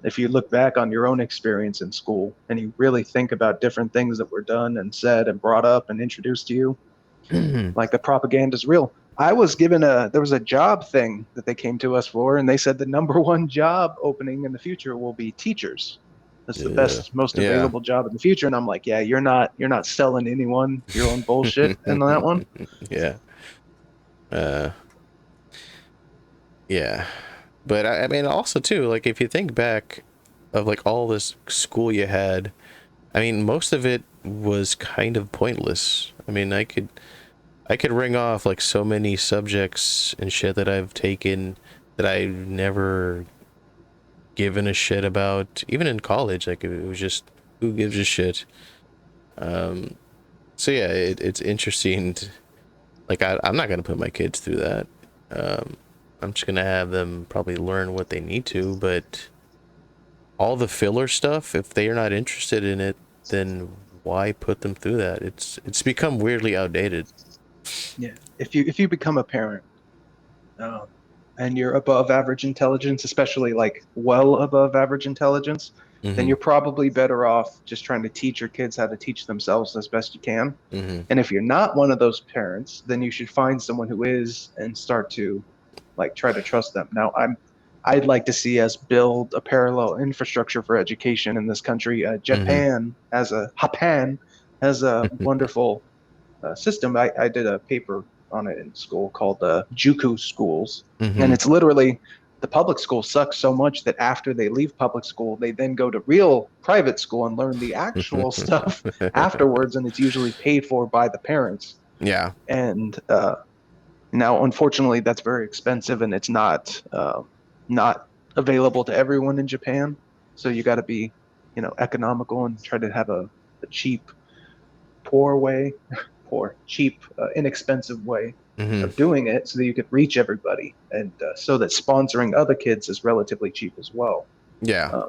if you look back on your own experience in school and you really think about different things that were done and said and brought up and introduced to you, like the propaganda is real. I was given there was a job thing that they came to us for, and they said the number one job opening in the future will be teachers. That's the best, most available job in the future. And I'm like, yeah, you're not selling anyone your own bullshit in that one. Yeah. Yeah. But I mean, also too, like if you think back of like all this school you had, I mean, most of it was kind of pointless. I mean, I could ring off like so many subjects and shit that I've taken that I've never given a shit about. Even in college, like it was just, who gives a shit? So yeah, it's interesting. Like I'm not gonna put my kids through that. I'm just gonna have them probably learn what they need to, but all the filler stuff, if they are not interested in it, then why put them through that? It's become weirdly outdated. Yeah. If you become a parent, and you're above average intelligence, especially like well above average intelligence, then you're probably better off just trying to teach your kids how to teach themselves as best you can. And if you're not one of those parents, then you should find someone who is and start to like try to trust them. Now, I'd like to see us build a parallel infrastructure for education in this country. Japan has a wonderful system. I did a paper on it in school called Juku schools, and it's literally the public school sucks so much that after they leave public school, they then go to real private school and learn the actual stuff afterwards, and it's usually paid for by the parents. Yeah. And now, unfortunately, that's very expensive, and it's not available to everyone in Japan. So you got to be, economical and try to have a cheap, inexpensive way of doing it, so that you could reach everybody, and so that sponsoring other kids is relatively cheap as well. Yeah.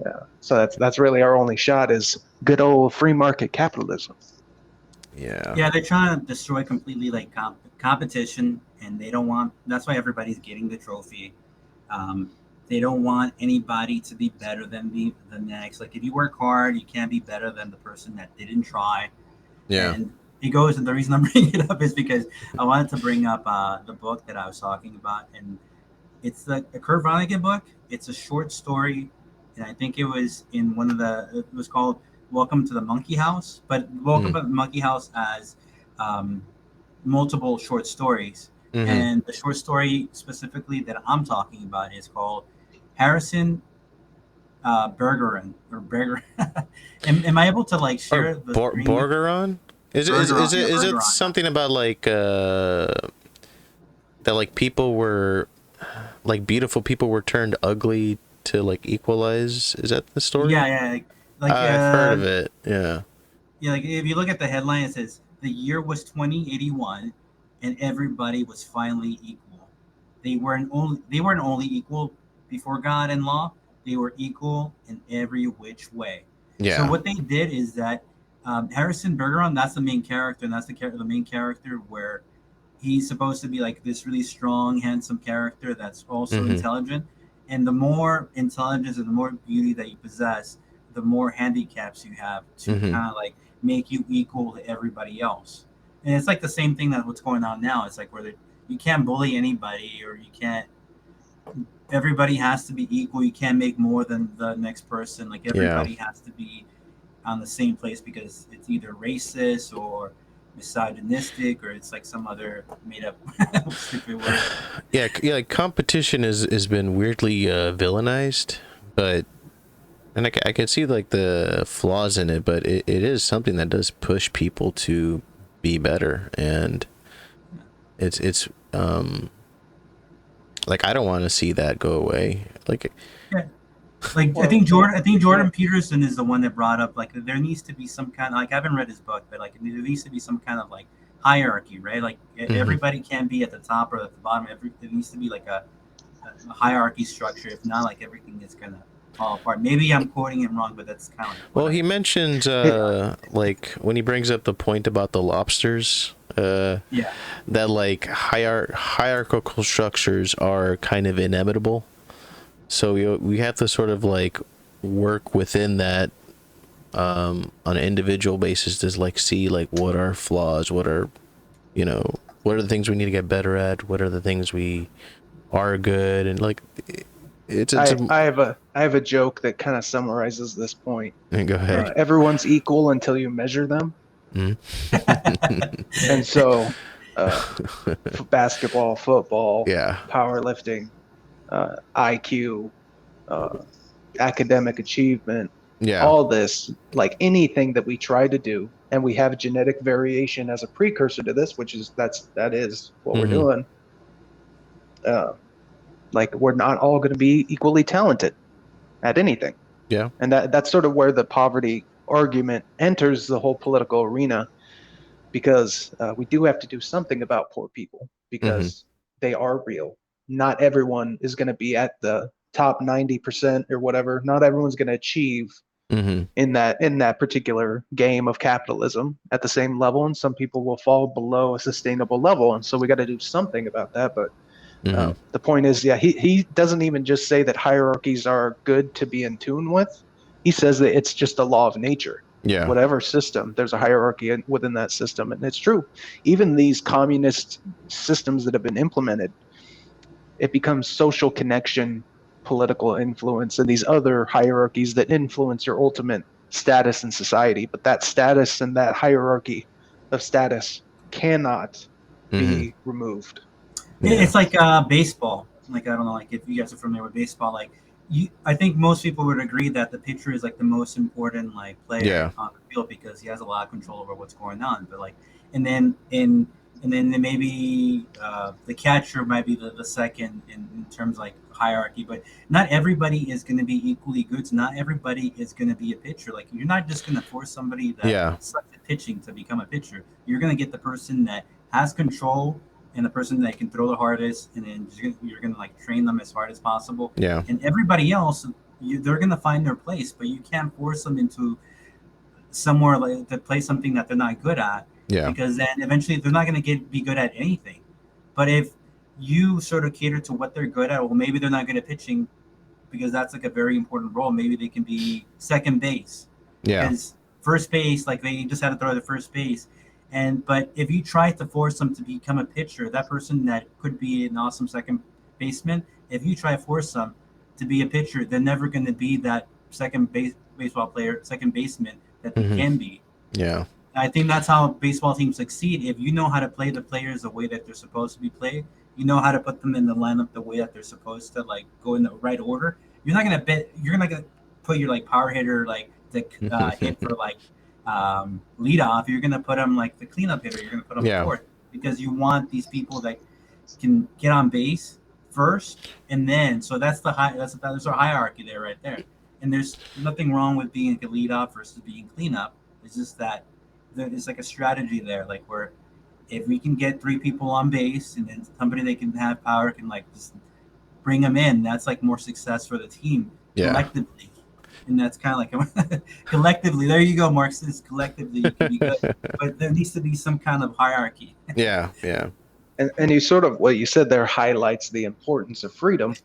Yeah. So that's really our only shot, is good old free market capitalism. Yeah. Yeah, they're trying to destroy completely like competition, and they don't want. That's why everybody's getting the trophy. They don't want anybody to be better than the next. Like if you work hard, you can't be better than the person that didn't try. Yeah. And it goes, and the reason I'm bringing it up is because I wanted to bring up the book that I was talking about, and it's the Kurt Vonnegut book. It's a short story, and I think it was in one of it was called Welcome to the Monkey House, but Welcome to the Monkey House as multiple short stories. And the short story specifically that I'm talking about is called Harrison Bergeron or Berger. am I able to like share the screen? Borgeron? Is it something about like that like people were like beautiful people were turned ugly to like equalize? Is that the story? Yeah. Like I've heard of it. Yeah. Yeah, like if you look at the headline, it says the year was 2081, and everybody was finally equal. They weren't only equal before God and law, they were equal in every which way. Yeah. So what they did is that Harrison Bergeron, that's the main character, and that's the main character where he's supposed to be like this really strong, handsome character that's also intelligent. And the more intelligence and the more beauty that you possess, the more handicaps you have to kind of like make you equal to everybody else. And it's like the same thing that what's going on now. It's like where you can't bully anybody, or you can't. Everybody has to be equal. You can't make more than the next person. Like everybody has to be on the same place because it's either racist or misogynistic, or it's like some other made up stupid word. Yeah, like competition has been weirdly villainized, but and I can see like the flaws in it, but it is something that does push people to be better, and it's like I don't want to see that go away. Like Like I think Jordan Peterson is the one that brought up like there needs to be some kind of, like I haven't read his book, but like there needs to be some kind of like hierarchy, right? Like everybody can't be at the top or at the bottom. There needs to be like a hierarchy structure. If not, like everything is gonna fall apart. Maybe I'm quoting him wrong, but that's kind of well, he mentioned like when he brings up the point about the lobsters. That like hierarchical structures are kind of inevitable. So we have to sort of like work within that on an individual basis to like see like what are flaws, what are what are the things we need to get better at, what are the things we are good, and like I have a joke that kind of summarizes this point. Go ahead. Everyone's equal until you measure them. And so basketball, football, powerlifting, IQ, academic achievement, all this, like anything that we try to do, and we have genetic variation as a precursor to this, which is that is what we're doing. Like we're not all going to be equally talented at anything. Yeah. And that's sort of where the poverty argument enters the whole political arena, because we do have to do something about poor people because they are real. Not everyone is going to be at the top 90% or whatever. Not everyone's going to achieve in that particular game of capitalism at the same level, and some people will fall below a sustainable level. And so we got to do something about that. But the point is, he doesn't even just say that hierarchies are good to be in tune with. He says that it's just a law of nature. Yeah. Whatever system, there's a hierarchy within that system. And it's true. Even these communist systems that have been implemented, it becomes social connection, political influence, and these other hierarchies that influence your ultimate status in society. But that status and that hierarchy of status cannot be removed. It's like baseball. Like I don't know, like if you guys are familiar with baseball, like I think most people would agree that the pitcher is like the most important like player on the field because he has a lot of control over what's going on. But like, and then maybe the catcher might be the second in terms of like hierarchy. But not everybody is going to be equally good. So not everybody is going to be a pitcher. Like you're not just going to force somebody that sucks at pitching to become a pitcher. You're going to get the person that has control and the person that can throw the hardest, and then you're gonna like train them as hard as possible. Yeah. And everybody else, they're gonna find their place, but you can't force them into somewhere like to play something that they're not good at. Yeah. Because then eventually they're not gonna be good at anything. But if you sort of cater to what they're good at, well, maybe they're not good at pitching because that's like a very important role. Maybe they can be second base. Yeah. Because first base, like they just had to throw to first base. But if you try to force them to become a pitcher, that person that could be an awesome second baseman, if you try to force them to be a pitcher, they're never going to be that second baseball player, second baseman that they can be. Yeah. I think that's how baseball teams succeed. If you know how to play the players the way that they're supposed to be played, you know how to put them in the lineup the way that they're supposed to, like go in the right order. You're not gonna put your like power hitter like to hit for like lead off. You're gonna put them like the cleanup hitter. You're gonna put them fourth because you want these people that can get on base first, and then so that's our hierarchy there, right there. And there's nothing wrong with being a lead off versus being cleanup. It's just that it's like a strategy there, like where if we can get three people on base and then somebody they can have power can like just bring them in. That's like more success for the team collectively. And that's kind of like collectively. There you go, Marxists. Collectively, you can be good, but there needs to be some kind of hierarchy. Yeah. And you sort of what you said there highlights the importance of freedom.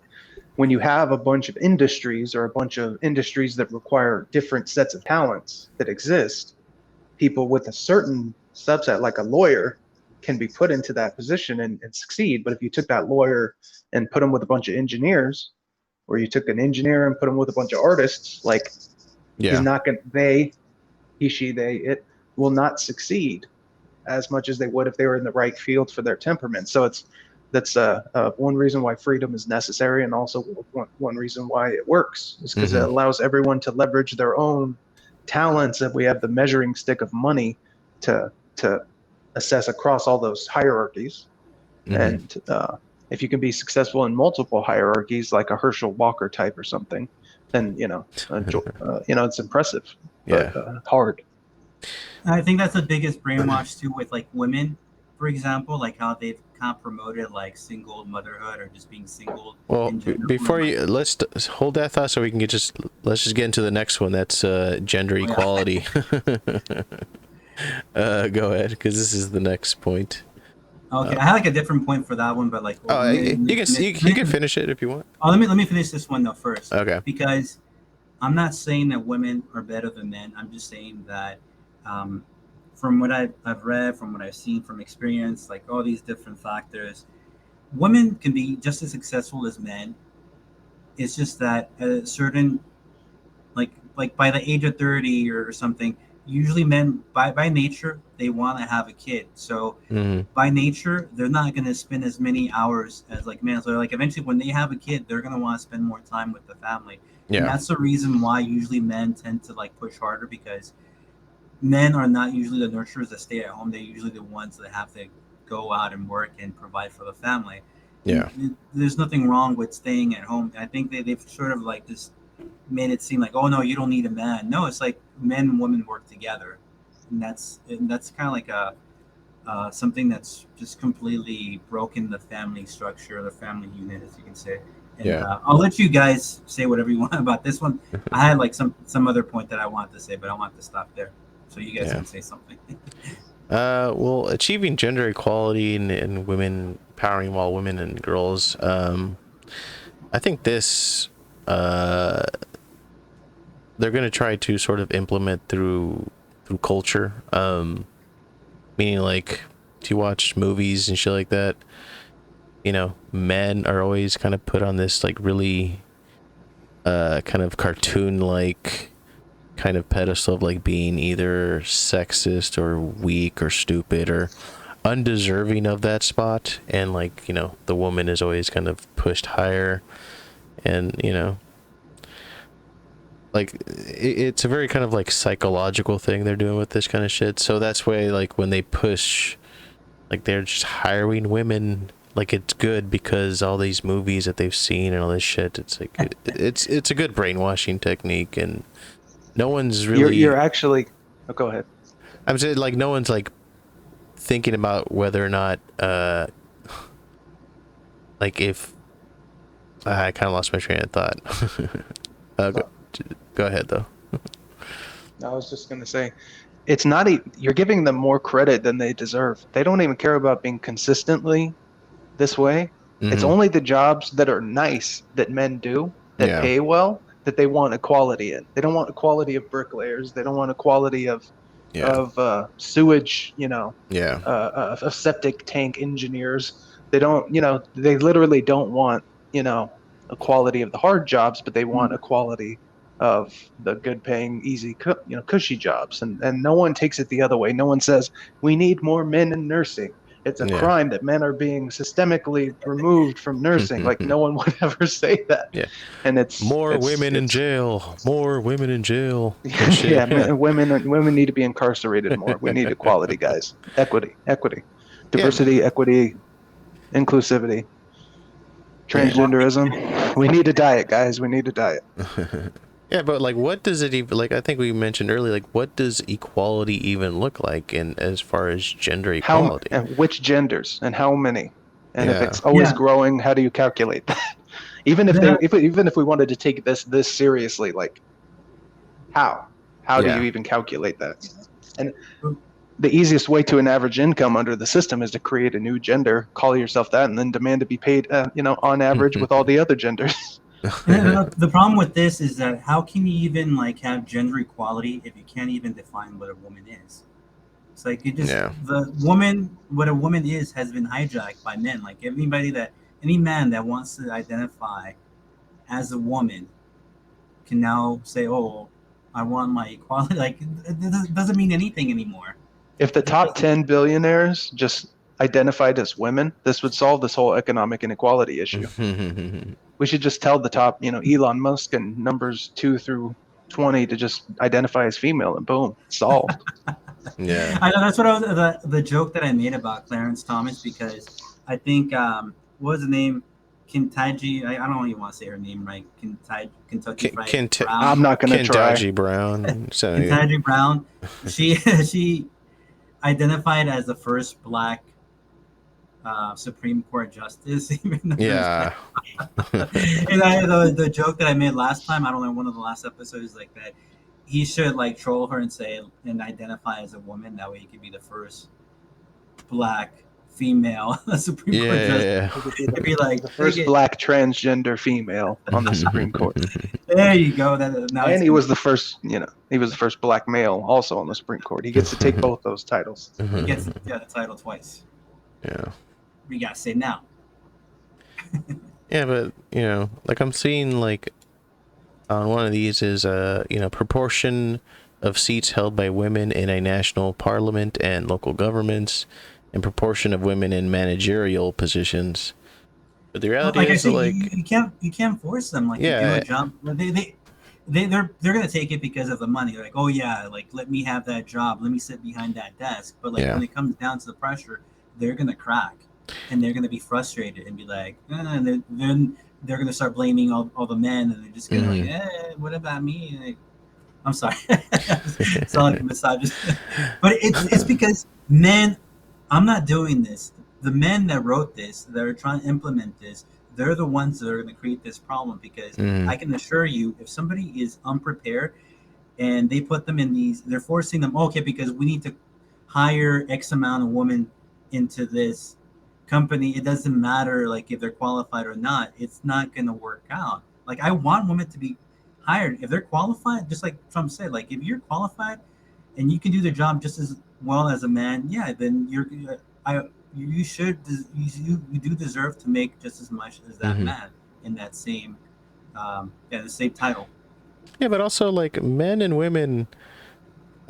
When you have a bunch of industries or a bunch of industries that require different sets of talents that exist, people with a certain subset, like a lawyer, can be put into that position and succeed. But if you took that lawyer and put him with a bunch of engineers, or you took an engineer and put him with a bunch of artists, like he's not going to, it will not succeed as much as they would if they were in the right field for their temperament. So that's one reason why freedom is necessary, and also one reason why it works is because it allows everyone to leverage their own talents, and we have the measuring stick of money to assess across all those hierarchies. And if you can be successful in multiple hierarchies, like a Herschel Walker type or something, then it's impressive, but hard. I think that's the biggest brainwash too with like women, for example, like how they've kind of promoted like single motherhood or just being single. Well, before let's hold that thought so we can let's just get into the next one. That's gender equality. Go ahead, because this is the next point. Okay, I had like a different point for that one, but like, you can finish it if you want. Oh, let me finish this one though first. Okay. Because I'm not saying that women are better than men. I'm just saying that from what I've read, from what I've seen, from experience, like all these different factors, women can be just as successful as men. It's just that at a certain, like by the age of 30 or something, usually men by nature they want to have a kid. So by nature they're not going to spend as many hours as like men. So like eventually when they have a kid, they're going to want to spend more time with the family. Yeah. And that's the reason why usually men tend to like push harder, because men are not usually the nurturers that stay at home. They're usually the ones that have to go out and work and provide for the family. Yeah. And there's nothing wrong with staying at home. I think they've sort of like just made it seem like, oh no, you don't need a man. No, it's like men and women work together. And that's kind of like something that's just completely broken the family structure, the family unit, as you can say. And I'll let you guys say whatever you want about this one. I had like some other point that I wanted to say, but I want to stop there so you guys can say something. Well, achieving gender equality and women empowering all women and girls. I think this they're going to try to sort of implement through culture. Meaning like, if you watch movies and shit like that, you know, men are always kind of put on this like really kind of cartoon like kind of pedestal of like being either sexist or weak or stupid or undeserving of that spot, and like, you know, the woman is always kind of pushed higher, and you know, like it's a very kind of like psychological thing they're doing with this kind of shit. So that's why like when they push, like they're just hiring women, like it's good because all these movies that they've seen and all this shit, it's like it's a good brainwashing technique, and no one's really you're actually go ahead. I'm saying like no one's like thinking about whether or not like if I kind of lost my train of thought. Go ahead though. I was just gonna say, it's not you're giving them more credit than they deserve. They don't even care about being consistently this way. It's only the jobs that are nice that men do that pay well that they want equality in. They don't want equality of bricklayers. They don't want equality of sewage, you know, of septic tank engineers. They don't, you know, they literally don't want, you know, equality of the hard jobs, but they want equality of the good paying, easy, you know, cushy jobs. And no one takes it the other way. No one says we need more men in nursing. It's a crime that men are being systemically removed from nursing. Like no one would ever say that. Yeah. And it's women in jail. More women in jail. Women need to be incarcerated more. We need equality, guys. Equity, diversity, equity, inclusivity, transgenderism. We need a diet, guys. We need a diet. Yeah, but like, what does it even, like, I think we mentioned earlier, like, what does equality even look like in as far as gender equality? And which genders and how many? And if it's always growing, how do you calculate that? Even if we wanted to take this seriously, like how do you even calculate that? And the easiest way to an average income under the system is to create a new gender, call yourself that, and then demand to be paid, on average with all the other genders. The problem with this is that how can you even like have gender equality if you can't even define what a woman is? It's like what a woman is has been hijacked by men. Like any man that wants to identify as a woman can now say, "Oh, I want my equality." Like it doesn't mean anything anymore. If the top 10 billionaires just identified as women, this would solve this whole economic inequality issue. We should just tell the top, Elon Musk and numbers 2 through 20 to just identify as female, and boom, solved. Yeah, I know that's what the joke that I made about Clarence Thomas, because I think what was the name? Kintaji. I don't even want to say her name right. Kentucky Fried Brown. I'm not going to try. Kentucky Brown. So, Kentucky Brown. She identified as the first black Supreme Court justice. Yeah. And the joke that I made last time, I don't know, one of the last episodes, like that, he should like troll her and say and identify as a woman. That way, he could be the first black female Supreme Court justice. It'd be like the first black transgender female on the Supreme Court. There you go. And he was the first, he was the first black male also on the Supreme Court. He gets to take both those titles. He gets the title twice. Yeah. We gotta say now. Yeah, but like I'm seeing like on one of these is proportion of seats held by women in a national parliament and local governments, and proportion of women in managerial positions. But the reality is, you can't force them to do a job. They're gonna take it because of the money. They're like, oh yeah, like let me have that job, let me sit behind that desk. But when it comes down to the pressure, they're gonna crack, and they're gonna be frustrated and be like, and then they're gonna start blaming all the men, and they're just gonna what about me? Like, I'm sorry, it's not like a misogynist, but it's because men. I'm not doing this. The men that wrote this, that are trying to implement this, they're the ones that are going to create this problem, because I can assure you, if somebody is unprepared and they put them in these, they're forcing them, okay, because we need to hire X amount of women into this company. It doesn't matter like if they're qualified or not. It's not going to work out. Like I want women to be hired if they're qualified, just like Trump said. Like if you're qualified and you can do the job just as well as a man, then you do deserve to make just as much as that man in that same the same title. Yeah, but also like men and women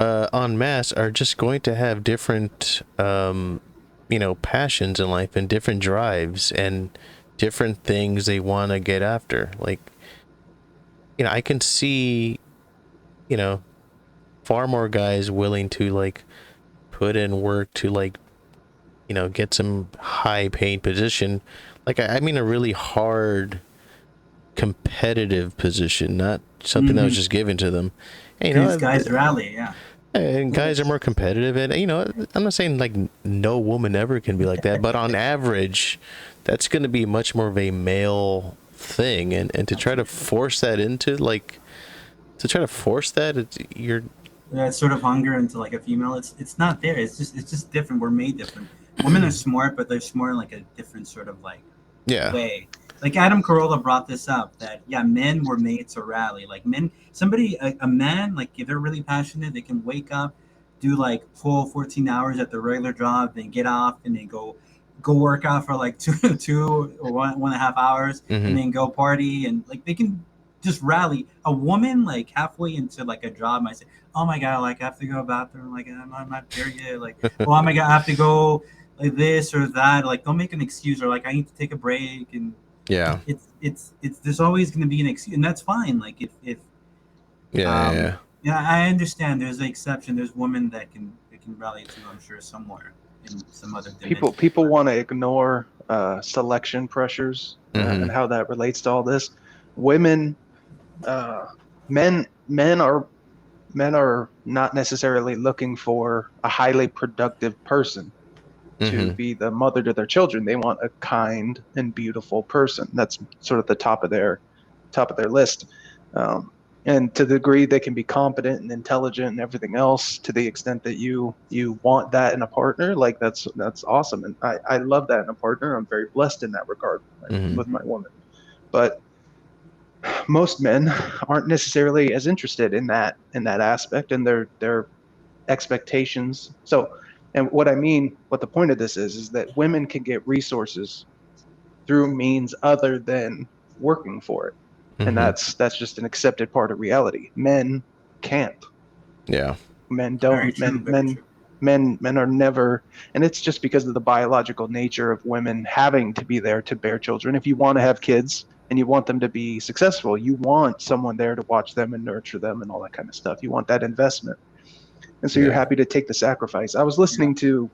en masse are just going to have different passions in life and different drives and different things they want to get after. Like I can see far more guys willing to like put in work to like get some high paid position, like I mean a really hard competitive position, not something that was just given to them. And, these guys rally, and guys are more competitive, and I'm not saying like no woman ever can be like that, but on average that's going to be much more of a male thing, and to try to force that into you're that sort of hunger into like a female, it's not there. It's just different. We're made different. Women are smart, but they're smart in like a different sort of like way. Like Adam Carolla brought this up, that men were made to rally. Like men, a man, like if they're really passionate, they can wake up, do like full 14 hours at the regular job, then get off and then go work out for like two or 1.5 hours, and then go party, and like they can just rally. A woman like halfway into like a job might say, oh my god, like I have to go to the bathroom, like I'm not there yet, like oh my god, I have to go like this or that. Like don't make an excuse, or like I need to take a break, and it's there's always going to be an excuse, and that's fine. Like if I understand there's an exception. There's women that can rally to, I'm sure, somewhere in some other dimension. People want to ignore selection pressures and how that relates to all this. Women, men are not necessarily looking for a highly productive person. to be the mother to their children. They want a kind and beautiful person. That's sort of the top of their list. And to the degree they can be competent and intelligent and everything else, to the extent that you want that in a partner, like that's awesome. And I love that in a partner. I'm very blessed in that regard with my woman. But most men aren't necessarily as interested in that aspect and their expectations. So, and what the point of this is that women can get resources through means other than working for it. And that's just an accepted part of reality. Men can't. Yeah. Men don't. Men are never, and it's just because of the biological nature of women having to be there to bear children. If you want to have kids and you want them to be successful, you want someone there to watch them and nurture them and all that kind of stuff. You want that investment. And so you're happy to take the sacrifice. I was listening to,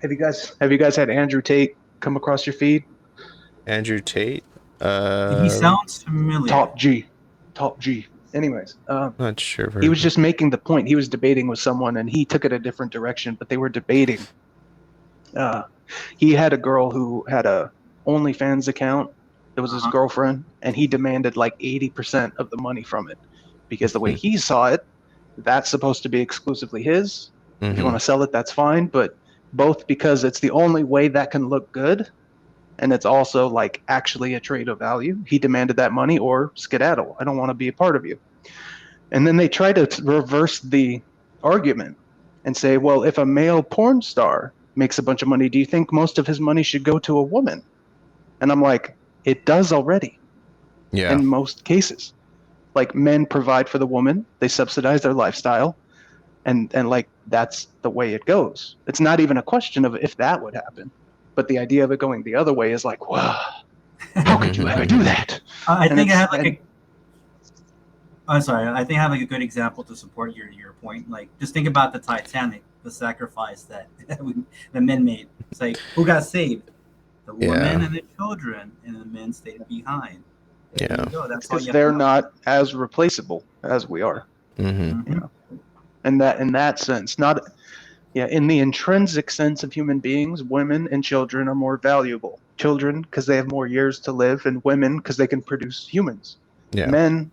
have you guys had Andrew Tate come across your feed? Andrew Tate? He sounds familiar. Top G. Anyways, not sure. He was just making the point. He was debating with someone and he took it a different direction, but they were debating. He had a girl who had a OnlyFans account. That was his girlfriend, and he demanded like 80% of the money from it because the way he saw it, that's supposed to be exclusively his. If you want to sell it, that's fine. But both because it's the only way that can look good, and it's also like actually a trade of value, he demanded that money or skedaddle. I don't want to be a part of you. And then they try to reverse the argument and say, well, if a male porn star makes a bunch of money, do you think most of his money should go to a woman? And I'm like, it does already. Yeah. In most cases. Like, men provide for the woman, they subsidize their lifestyle, and like that's the way it goes. It's not even a question of if that would happen. But the idea of it going the other way is like, wow, how could you ever do that? I think I have like I'm sorry. I think I have like a good example to support your point. Like, just think about the Titanic, the sacrifice that the men made. It's like, who got saved? The women and the children, and the men stayed behind. There that's because they're not as replaceable as we are. You know? And that in that sense, not in the intrinsic sense of human beings, women and children are more valuable. Children because they have more years to live, and women because they can produce humans. Men,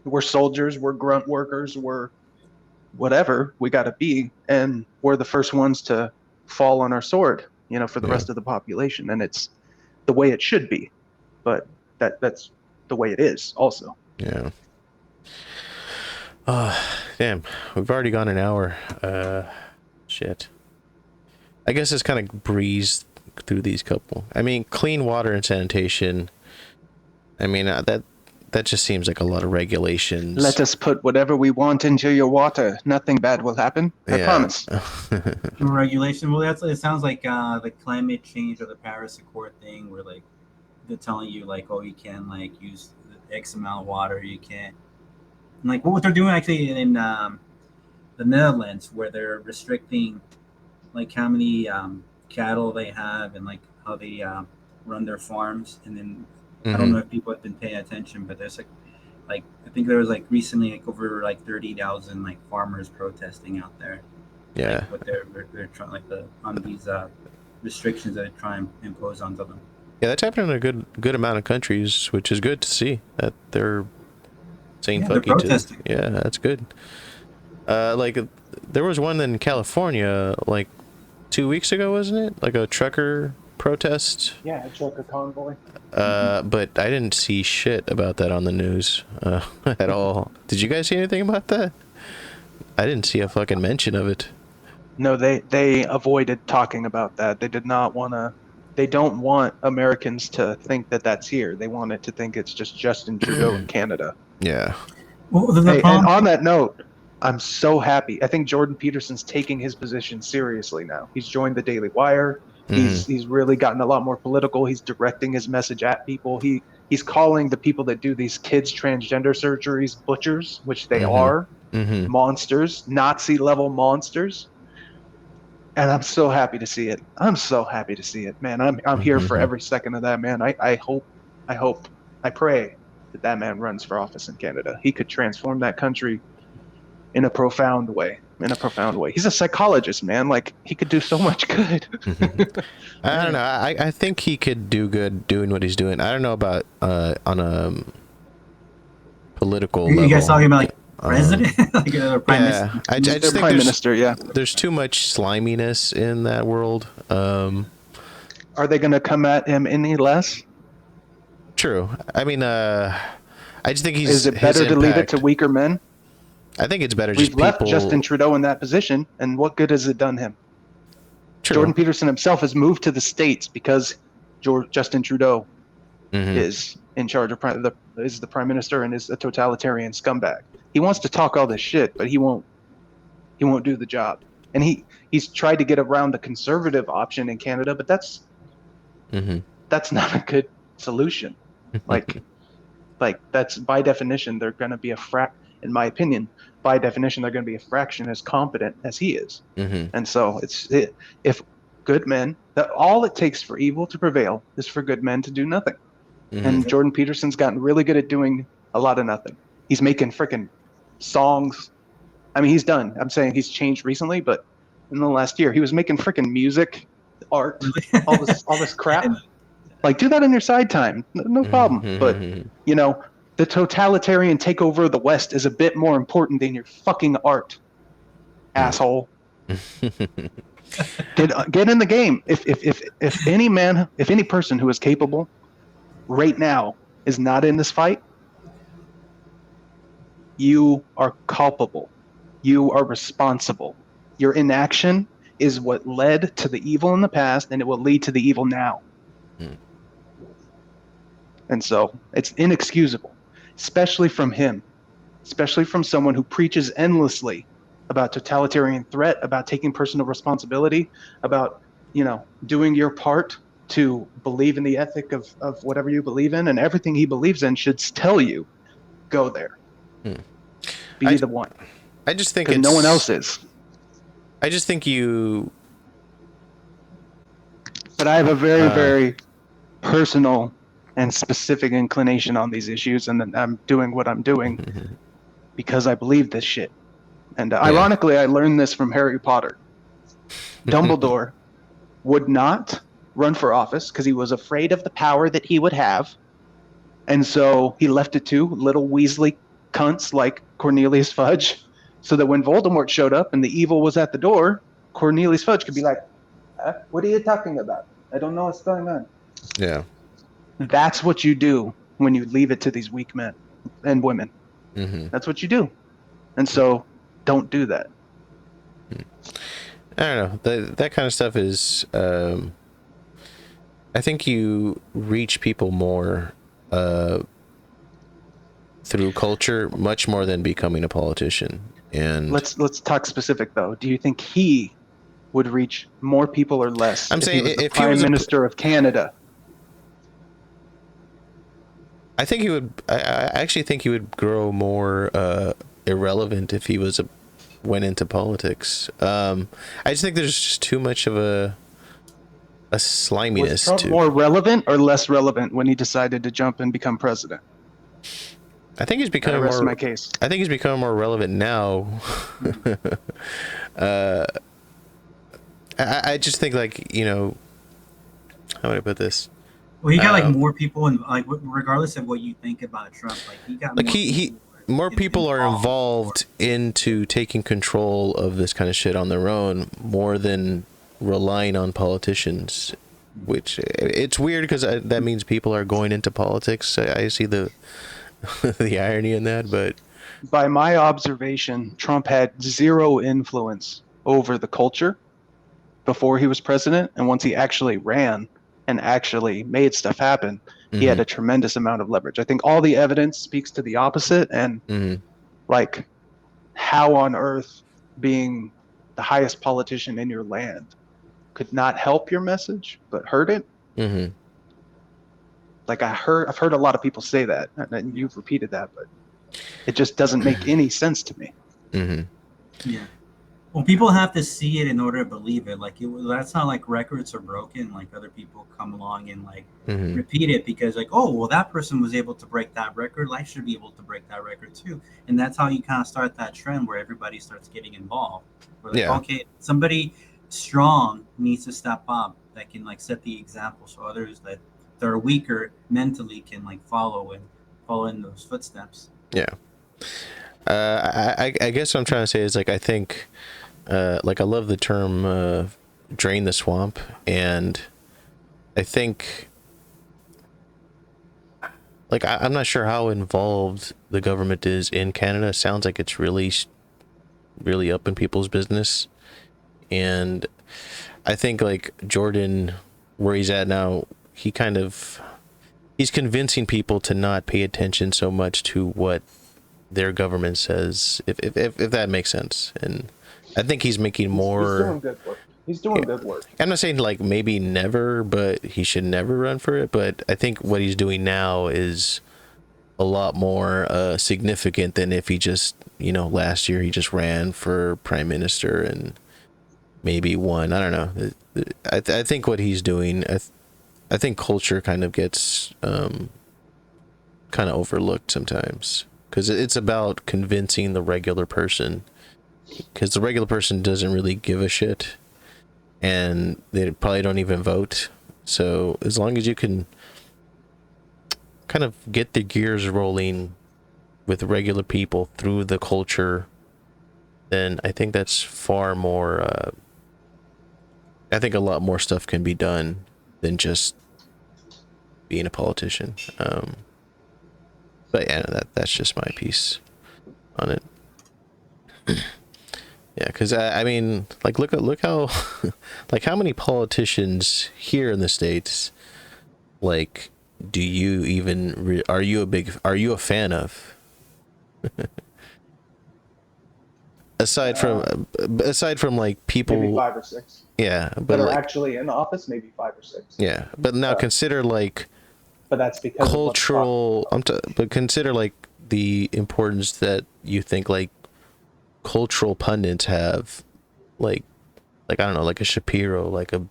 we're soldiers, we're grunt workers, we're whatever we got to be, and we're the first ones to fall on our sword, for the rest of the population, and it's the way it should be, but that's the way it is also. Yeah. Damn, we've already gone an hour. Shit. I guess it's kind of breezed through these couple. I mean, clean water and sanitation. I mean, that just seems like a lot of regulations. Let us put whatever we want into your water. Nothing bad will happen. I promise. Regulation. Well, it sounds like the climate change or the Paris Accord thing, where like they're telling you like, oh, you can like use X amount of water. You can't. And, like what they're doing actually in the Netherlands, where they're restricting like how many cattle they have and like how they run their farms, and then. I don't know if people have been paying attention, but there's like I think there was like recently like over like 30,000 like farmers protesting out there. Yeah. Like, what they're trying like on these restrictions that they try and impose onto them. Yeah, that's happening in a good amount of countries, which is good to see that they're saying fuck you to. Yeah, that's good. Like there was one in California like 2 weeks ago, wasn't it? Like a trucker protest. Yeah, a trucker convoy. But I didn't see shit about that on the news at all. Did you guys see anything about that? I didn't see a fucking mention of it. No, they avoided talking about that. They did not want to. They don't want Americans to think that that's here. They want it to think it's just Justin Trudeau in Canada. Yeah. Well, and on that note, I'm so happy. I think Jordan Peterson's taking his position seriously now. He's joined the Daily Wire. He's really gotten a lot more political. He's directing his message at people. He's calling the people that do these kids transgender surgeries butchers, which they are, monsters, Nazi-level monsters. And I'm so happy to see it. I'm so happy to see it, man. I'm here for every second of that, man. I hope, I pray that man runs for office in Canada. He could transform that country in a profound way. in a profound way. He's a psychologist, man. Like, he could do so much good. I don't know. I think he could do good doing what he's doing. I don't know about on a political level. You guys talking about like president, like a prime yeah, minister? I just think prime minister. Yeah. there's too much sliminess in that world. Are they going to come at him any less? True. I mean, I just think he's. Is it better to leave it to weaker men? I think it's better. We've left Justin Trudeau in that position, and what good has it done him? True. Jordan Peterson himself has moved to the States because Justin Trudeau is in charge of is the prime minister and is a totalitarian scumbag. He wants to talk all this shit, but he won't do the job. And he's tried to get around the conservative option in Canada, but that's not a good solution. Like that's by definition they're going to be in my opinion, by definition they're going to be a fraction as competent as he is. And so if good men, that all it takes for evil to prevail is for good men to do nothing. And Jordan Peterson's gotten really good at doing a lot of nothing. He's making freaking songs. I mean, he's done. I'm saying he's changed recently, but in the last year, he was making freaking music, art, all this crap. Like, do that in your side time, no problem. But you know, the totalitarian takeover of the West is a bit more important than your fucking art, asshole. Get in the game. If any person who is capable right now is not in this fight, you are culpable. You are responsible. Your inaction is what led to the evil in the past, and it will lead to the evil now. And so it's inexcusable, especially from him, especially from someone who preaches endlessly about totalitarian threat, about taking personal responsibility, about, you know, doing your part to believe in the ethic of whatever you believe in, and everything he believes in should tell you, go there. Be the one. I just think no one else is. I just think you. But I have a very, very personal and specific inclination on these issues, and I'm doing what I'm doing because I believe this shit. And ironically, I learned this from Harry Potter. Dumbledore would not run for office because he was afraid of the power that he would have. And so he left it to little Weasley cunts like Cornelius Fudge, so that when Voldemort showed up and the evil was at the door, Cornelius Fudge could be like, what are you talking about? I don't know what's going on. Yeah. That's what you do when you leave it to these weak men and women. That's what you do. And so don't do that. I don't know. That kind of stuff is, I think you reach people more through culture, much more than becoming a politician. And let's talk specific though. Do you think he would reach more people or less? I'm saying if he was Prime Minister of Canada. I think he would. I actually think he would grow more irrelevant if he went into politics. I just think there's just too much of a sliminess. Was Trump more relevant or less relevant when he decided to jump and become president? I think he's becoming more. My case. I think he's becoming more relevant now. I just think, like, you know, how would I put this? Well, he got like more people, and like regardless of what you think about Trump, like he got like more people are involved into taking control of this kind of shit on their own, more than relying on politicians. Which it's weird because that means people are going into politics. I see the the irony in that, but by my observation, Trump had zero influence over the culture before he was president, and once he actually ran and actually made stuff happen, he had a tremendous amount of leverage. I think all the evidence speaks to the opposite, and like, how on earth being the highest politician in your land could not help your message but hurt it? Like, I've heard a lot of people say that, and you've repeated that, but it just doesn't make any sense to me. Yeah. Well, people have to see it in order to believe it. Like that's not like records are broken. Like other people come along and like Mm-hmm. repeat it because like, oh, well, that person was able to break that record. I should be able to break that record too. And that's how you kind of start that trend where everybody starts getting involved. We're like, Yeah. okay, somebody strong needs to step up that can like set the example so others that are weaker mentally can like follow in those footsteps. Yeah. I guess what I'm trying to say is like I think like I love the term drain the swamp, and I think like I'm not sure how involved the government is in Canada. It sounds like it's really up in people's business, and I think like Jordan, where he's at now, he's convincing people to not pay attention so much to what their government says, if that makes sense. And I think he's making more. He's doing good work. He's doing good work. I'm not saying like maybe never, but he should never run for it. But I think what he's doing now is a lot more significant than if he just, last year he just ran for prime minister and maybe won. I don't know. I think what he's doing, I think culture kind of gets kind of overlooked sometimes, because it's about convincing the regular person, because the regular person doesn't really give a shit, and they probably don't even vote. So as long as you can kind of get the gears rolling with regular people through the culture, then I think that's far more I think a lot more stuff can be done than just being a politician. But yeah, that's just my piece on it. Yeah, because I mean, like, look how, like, how many politicians here in the States, like, do you even are you a fan of? aside from like people, Maybe 5 or 6. Yeah, but that are like, actually in office, maybe 5 or 6. Yeah, but now consider like but that's because cultural. But consider like the importance that you think like cultural pundits have, like I don't know, like a Shapiro, like a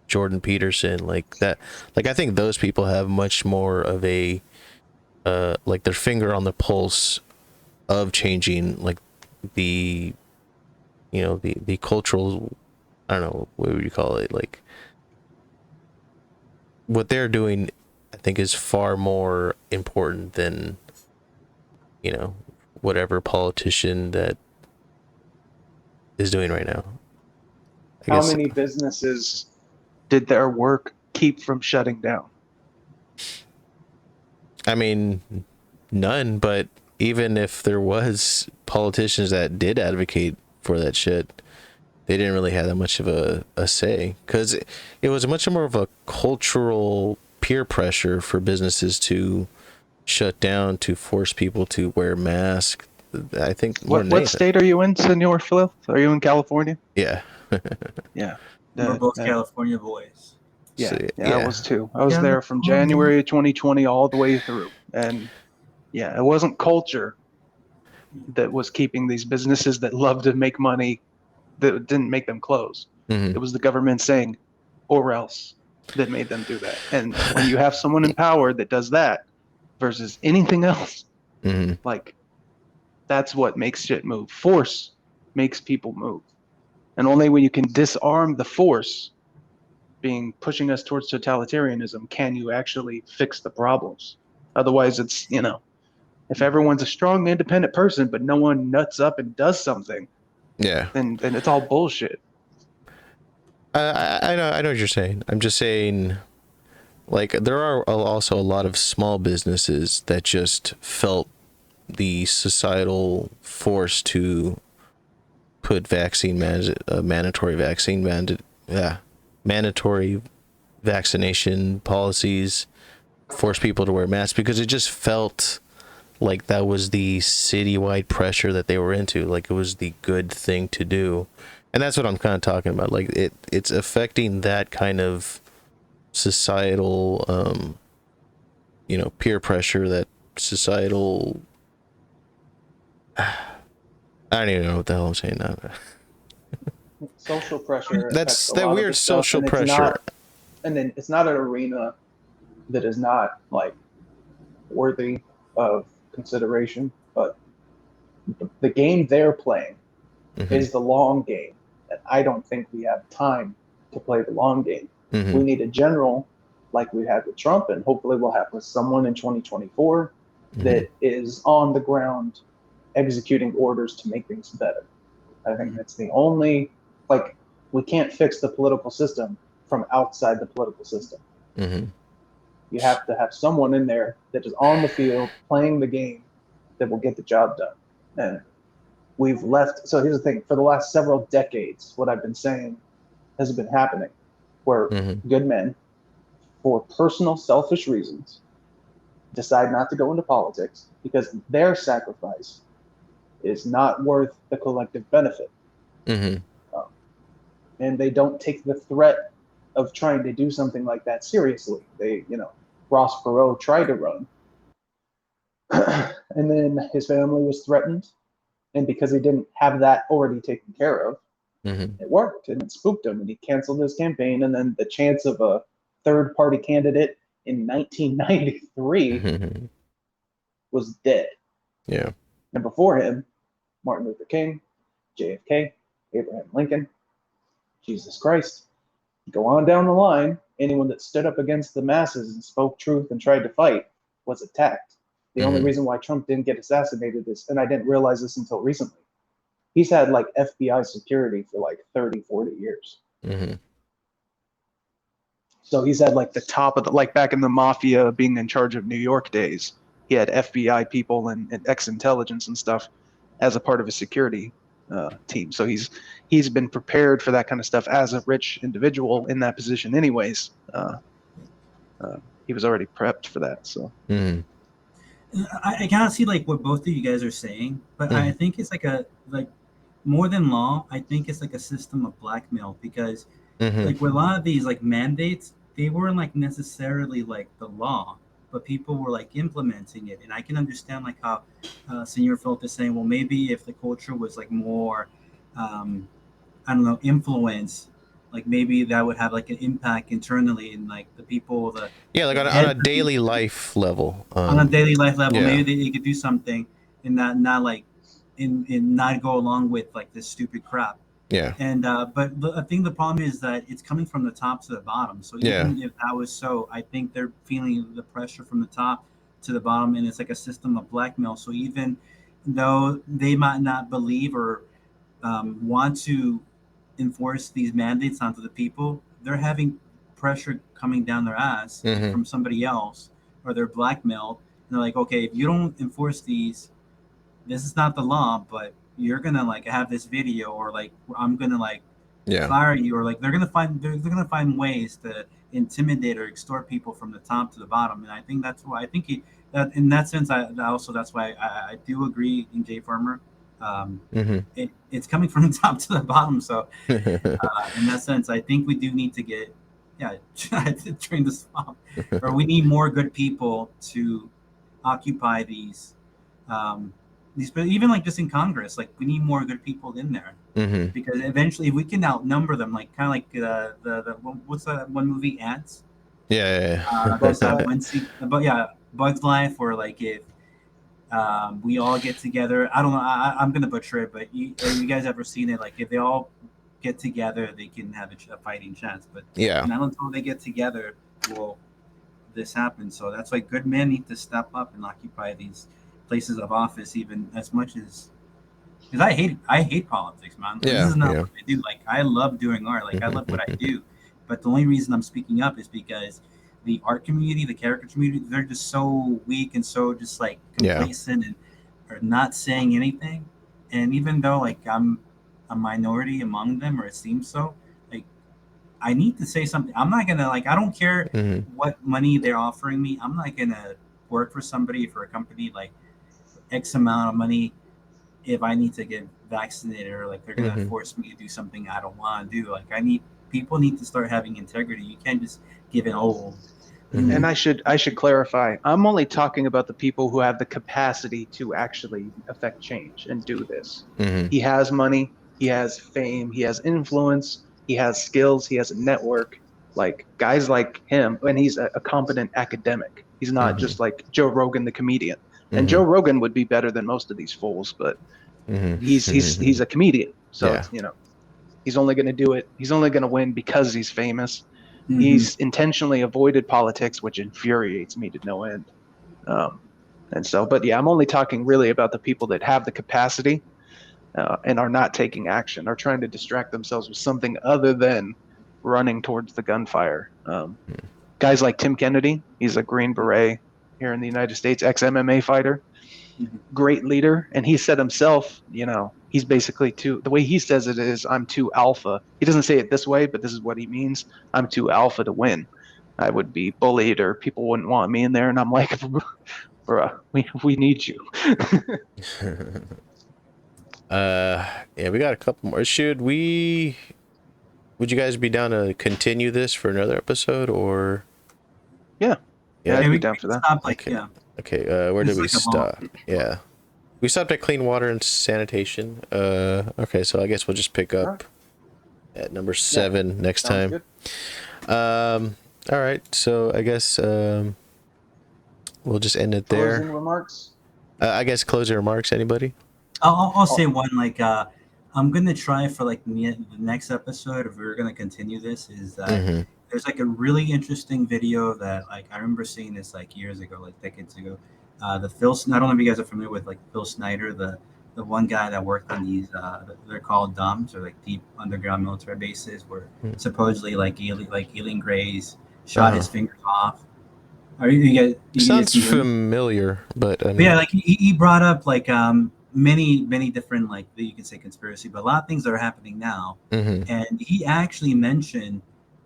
Jordan Peterson, like that. Like I think those people have much more of a like their finger on the pulse of changing like the the cultural, I don't know, what would you call it, like what they're doing I think is far more important than whatever politician that is doing right now. How many businesses did their work keep from shutting down? I mean, none, but even if there was politicians that did advocate for that shit, they didn't really have that much of a say, because it was much more of a cultural peer pressure for businesses to shut down, to force people to wear masks. I think. What state are you in, Senor Filth? Are you in California? Yeah. Yeah. We're both California boys. Yeah, So, I was too. I was there from January 2020 all the way through. And yeah, it wasn't culture that was keeping these businesses that love to make money, that didn't make them close. Mm-hmm. It was the government saying, or else, that made them do that. And when you have someone in power that does that versus anything else, mm-hmm. like, that's what makes shit move. Force makes people move. And only when you can disarm the force being pushing us towards totalitarianism can you actually fix the problems. Otherwise, it's, if everyone's a strong, independent person, but no one nuts up and does something, yeah, then it's all bullshit. I know what you're saying. I'm just saying, like, there are also a lot of small businesses that just felt the societal force to put mandatory vaccination policies, force people to wear masks, because it just felt like that was the citywide pressure that they were into, like it was the good thing to do. And that's what I'm kind of talking about. Like it's affecting that kind of societal peer pressure, that societal I don't even know what the hell I'm saying now. social pressure That's affects a that lot of weird the stuff, social and pressure. it's not an arena that is not like worthy of consideration. But the game they're playing Mm-hmm. is the long game, and I don't think we have time to play the long game. Mm-hmm. We need a general like we had with Trump, and hopefully we'll have with someone in 2024 that is on the ground executing orders to make things better. I think that's the only, like, we can't fix the political system from outside the political system. Mm-hmm. You have to have someone in there that is on the field playing the game that will get the job done. And we've left. So here's the thing: for the last several decades, what I've been saying has been happening, where good men, for personal selfish reasons, decide not to go into politics because their sacrifice is not worth the collective benefit. And they don't take the threat of trying to do something like that seriously. Ross Perot tried to run, and then his family was threatened, and because he didn't have that already taken care of, it worked, and it spooked him, and he canceled his campaign. And then the chance of a third-party candidate in 1993 was dead. Yeah. And before him, Martin Luther King, JFK, Abraham Lincoln, Jesus Christ. Go on down the line, anyone that stood up against the masses and spoke truth and tried to fight was attacked. The only reason why Trump didn't get assassinated is, and I didn't realize this until recently, he's had like FBI security for like 30, 40 years. So he's had like the top of the, like back in the mafia being in charge of New York days, he had FBI people and ex-intelligence and stuff as a part of his security team. So he's been prepared for that kind of stuff as a rich individual in that position anyways. He was already prepped for that. So I kind of see like what both of you guys are saying, but I think it's like more than law. I think it's like a system of blackmail, because like with a lot of these like mandates, they weren't like necessarily like the law, but people were like implementing it. And I can understand like how Senor Filth is saying, well, maybe if the culture was like more, I don't know, influence, like maybe that would have like an impact internally in like the people, like on a daily life level. On a daily life level, maybe they could do something and not like in not go along with like this stupid crap. Yeah. And but I think the problem is that it's coming from the top to the bottom. So even if that was so, I think they're feeling the pressure from the top to the bottom, and it's like a system of blackmail. So even though they might not believe or want to enforce these mandates onto the people, they're having pressure coming down their ass from somebody else, or they're blackmailed. And they're like, okay, if you don't enforce these, this is not the law, but you're gonna like have this video, or like I'm gonna like fire you, or like they're gonna find ways to intimidate or extort people from the top to the bottom. And I think that's why I think that in that sense, that's why I do agree in Jay Farmer. It's coming from the top to the bottom. So in that sense, I think we do need to get train the swamp, or we need more good people to occupy these. Even like just in Congress, like we need more good people in there, because eventually if we can outnumber them, like kind of like the what's that one movie, Ants? Bugs Life, or like if we all get together. I don't know. I'm gonna butcher it, but you guys ever seen it? Like if they all get together, they can have a fighting chance. But not until they get together will this happen. So that's why good men need to step up and occupy these places of office, even as much as, because I hate politics, man. This is not what I do. Like I love doing art. Like I love what I do. But the only reason I'm speaking up is because the art community, the character community, they're just so weak and so just like complacent and are not saying anything. And even though like I'm a minority among them, or it seems so, like I need to say something. I'm not gonna like, I don't care what money they're offering me. I'm not gonna work for somebody, for a company like X amount of money if I need to get vaccinated, or like they're gonna force me to do something I don't want to do. Like people need to start having integrity. You can't just give it all. And I should clarify, I'm only talking about the people who have the capacity to actually affect change and do this. He has money, he has fame, he has influence, he has skills, he has a network. Like guys like him, and he's a competent academic. He's not Mm-hmm. just like Joe Rogan, the comedian. And Mm-hmm. Joe Rogan would be better than most of these fools, but he's a comedian, so Yeah. it's he's only going to do it. He's only going to win because he's famous. Mm-hmm. He's intentionally avoided politics, which infuriates me to no end. Um, and so, but yeah, I'm only talking really about the people that have the capacity and are not taking action, are trying to distract themselves with something other than running towards the gunfire. Guys like Tim Kennedy, he's a Green Beret here in the United States, ex MMA fighter, Mm-hmm. great leader. And he said himself, he's basically the way he says it is, I'm too alpha. He doesn't say it this way, but this is what he means. I'm too alpha to win. I would be bullied or people wouldn't want me in there. And I'm like, bruh, we need you. Yeah, we got a couple more. Would you guys be down to continue this for another episode, or? Yeah. Yeah, I'd be we down can for that. stop, Okay. yeah. Okay, where This did we is like a long- stop? Yeah. We stopped at clean water and sanitation. Okay, so I guess we'll just pick up at number 7 next Sounds time. good. All right, so I guess we'll just end it there. Closing remarks? I guess closing remarks, anybody? I'll say one, like I'm gonna try for like the next episode, if we're gonna continue this, is that Mm-hmm. there's like a really interesting video that like I remember seeing this like years ago, like decades ago. The Phil, not only you guys are familiar with like Phil Snyder, the one guy that worked on these, they're called DUMBs, or like deep underground military bases, where supposedly like alien greys shot his fingers off. Are you guys? Sounds familiar, but I mean, But yeah, like he brought up like many different, like you can say conspiracy, but a lot of things that are happening now. mm-hmm. And he actually mentioned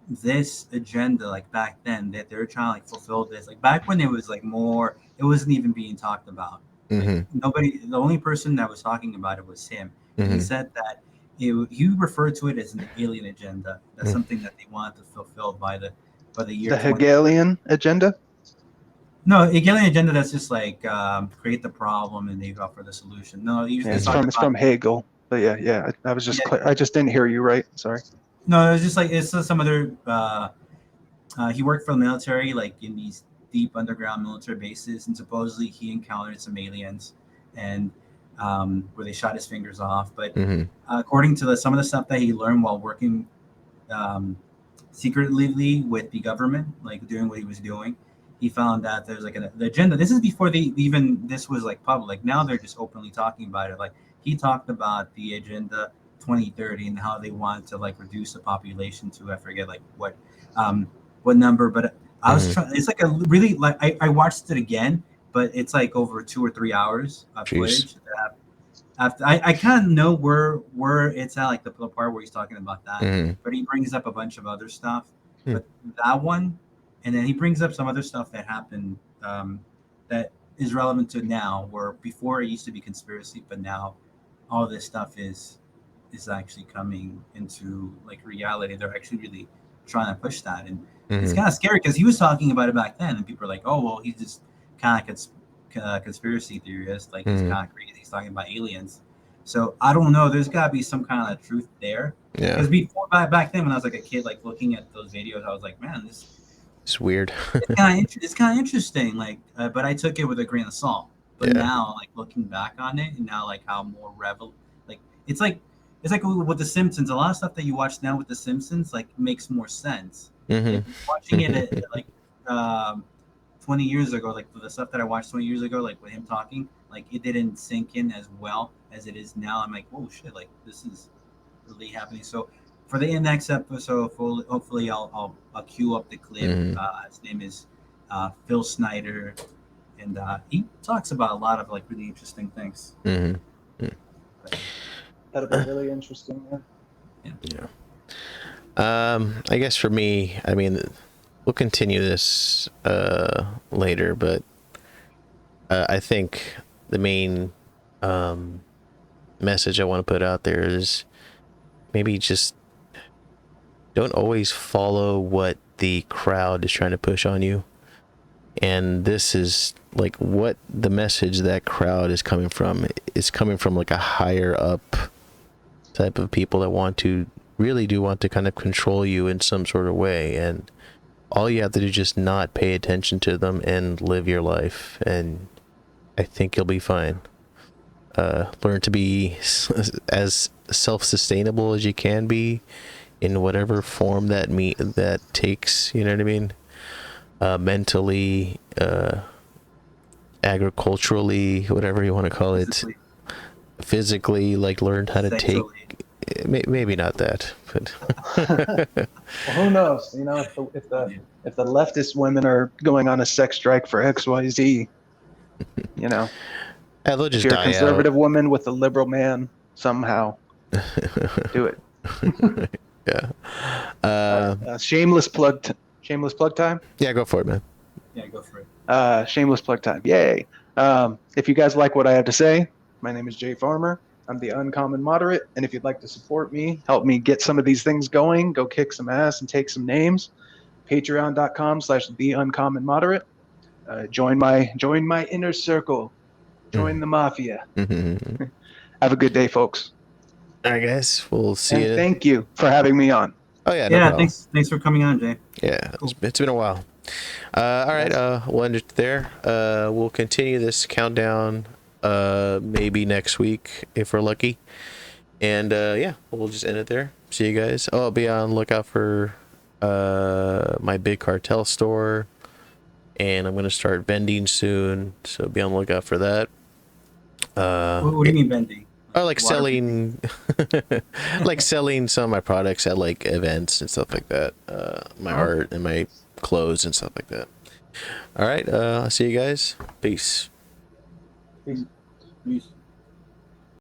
this agenda like back then, that they were trying to like fulfill this, like back when it was like more, it wasn't even being talked about. Mm-hmm. Like, nobody, the only person that was talking about it was him. And he Mm-hmm. said that he referred to it as an alien agenda. That's something that they wanted to fulfill by the year The 20. Hegelian agenda? No, alien agenda, that's just like create the problem and they offer the solution. No, usually It's from Hegel. But yeah. I was just I just didn't hear you right. Sorry. No, it's just like it's some other. He worked for the military, like in these deep underground military bases, and supposedly he encountered some aliens, and where they shot his fingers off. But according to some of the stuff that he learned while working secretly with the government, like doing what he was doing, he found that there's like the agenda. This is before this was like public. Now they're just openly talking about it. Like he talked about the agenda 2030 and how they want to like reduce the population to, I forget like what number, but I was trying. It's like a really, like I watched it again, but it's like over 2 or 3 hours of footage. After I kind of know where it's at, like the part where he's talking about that, but he brings up a bunch of other stuff. But that one, and then he brings up some other stuff that happened that is relevant to now, where before it used to be conspiracy, but now all this stuff is actually coming into like reality. They're actually really trying to push that, and it's kind of scary because he was talking about it back then, and people are like, "Oh, well, he's just kind of conspiracy theorist. Like he's kind of crazy. He's talking about aliens." So I don't know. There's got to be some kind of truth there. Yeah. Because before back then, when I was like a kid, like looking at those videos, I was like, "Man, it's weird." It's kind of interesting." Like, but I took it with a grain of salt. But now, like looking back on it, and now like how more like it's like with the Simpsons. A lot of stuff that you watch now with the Simpsons like makes more sense. Like, watching it at like 20 years ago, like the stuff that I watched 20 years ago, like with him talking, like it didn't sink in as well as it is now. I'm like, "Whoa, shit! Like this is really happening." So for the next episode, hopefully I'll queue up the clip. His name is Phil Snyder, and he talks about a lot of like really interesting things. That'll be really interesting. Yeah. I guess for me, I mean, we'll continue this later, but I think the main message I want to put out there is maybe just don't always follow what the crowd is trying to push on you. And this is like what the message that crowd is coming from. It's coming from like a higher up type of people that really do want to kind of control you in some sort of way, and all you have to do is just not pay attention to them and live your life, and I think you'll be fine. Learn to be as self-sustainable as you can be in whatever form that takes, you know what I mean? Mentally, agriculturally, whatever you want to call it. Physically, like learn how to Sexually. maybe not that, but Well, who knows? You know, if the leftist women are going on a sex strike for XYZ, you know, they'll if just you're a die conservative woman with a liberal man, somehow do it. Yeah. Shameless plug time. Yeah, go for it, man. Yeah, go for it. Shameless plug time. Yay. If you guys like what I have to say, my name is Jay Farmer. I'm the Uncommon Moderate. And if you'd like to support me, help me get some of these things going, go kick some ass and take some names, patreon.com/the Uncommon Moderate. Join my inner circle. Join the mafia. Have a good day, folks. All right, guys. We'll see And you. thank you for having me on. Oh, yeah. No Yeah, problem. thanks for coming on, Jay. Yeah, Cool. it's been a while. All right, we'll end it there. We'll continue this countdown maybe next week if we're lucky. And yeah, we'll just end it there. See you guys. Oh, be on the lookout for my big cartel store. And I'm going to start vending soon. So be on the lookout for that. What do you mean vending? I like selling like selling some of my products at like events and stuff like that. My art and my clothes and stuff like that. All right, I'll see you guys. Peace. Peace.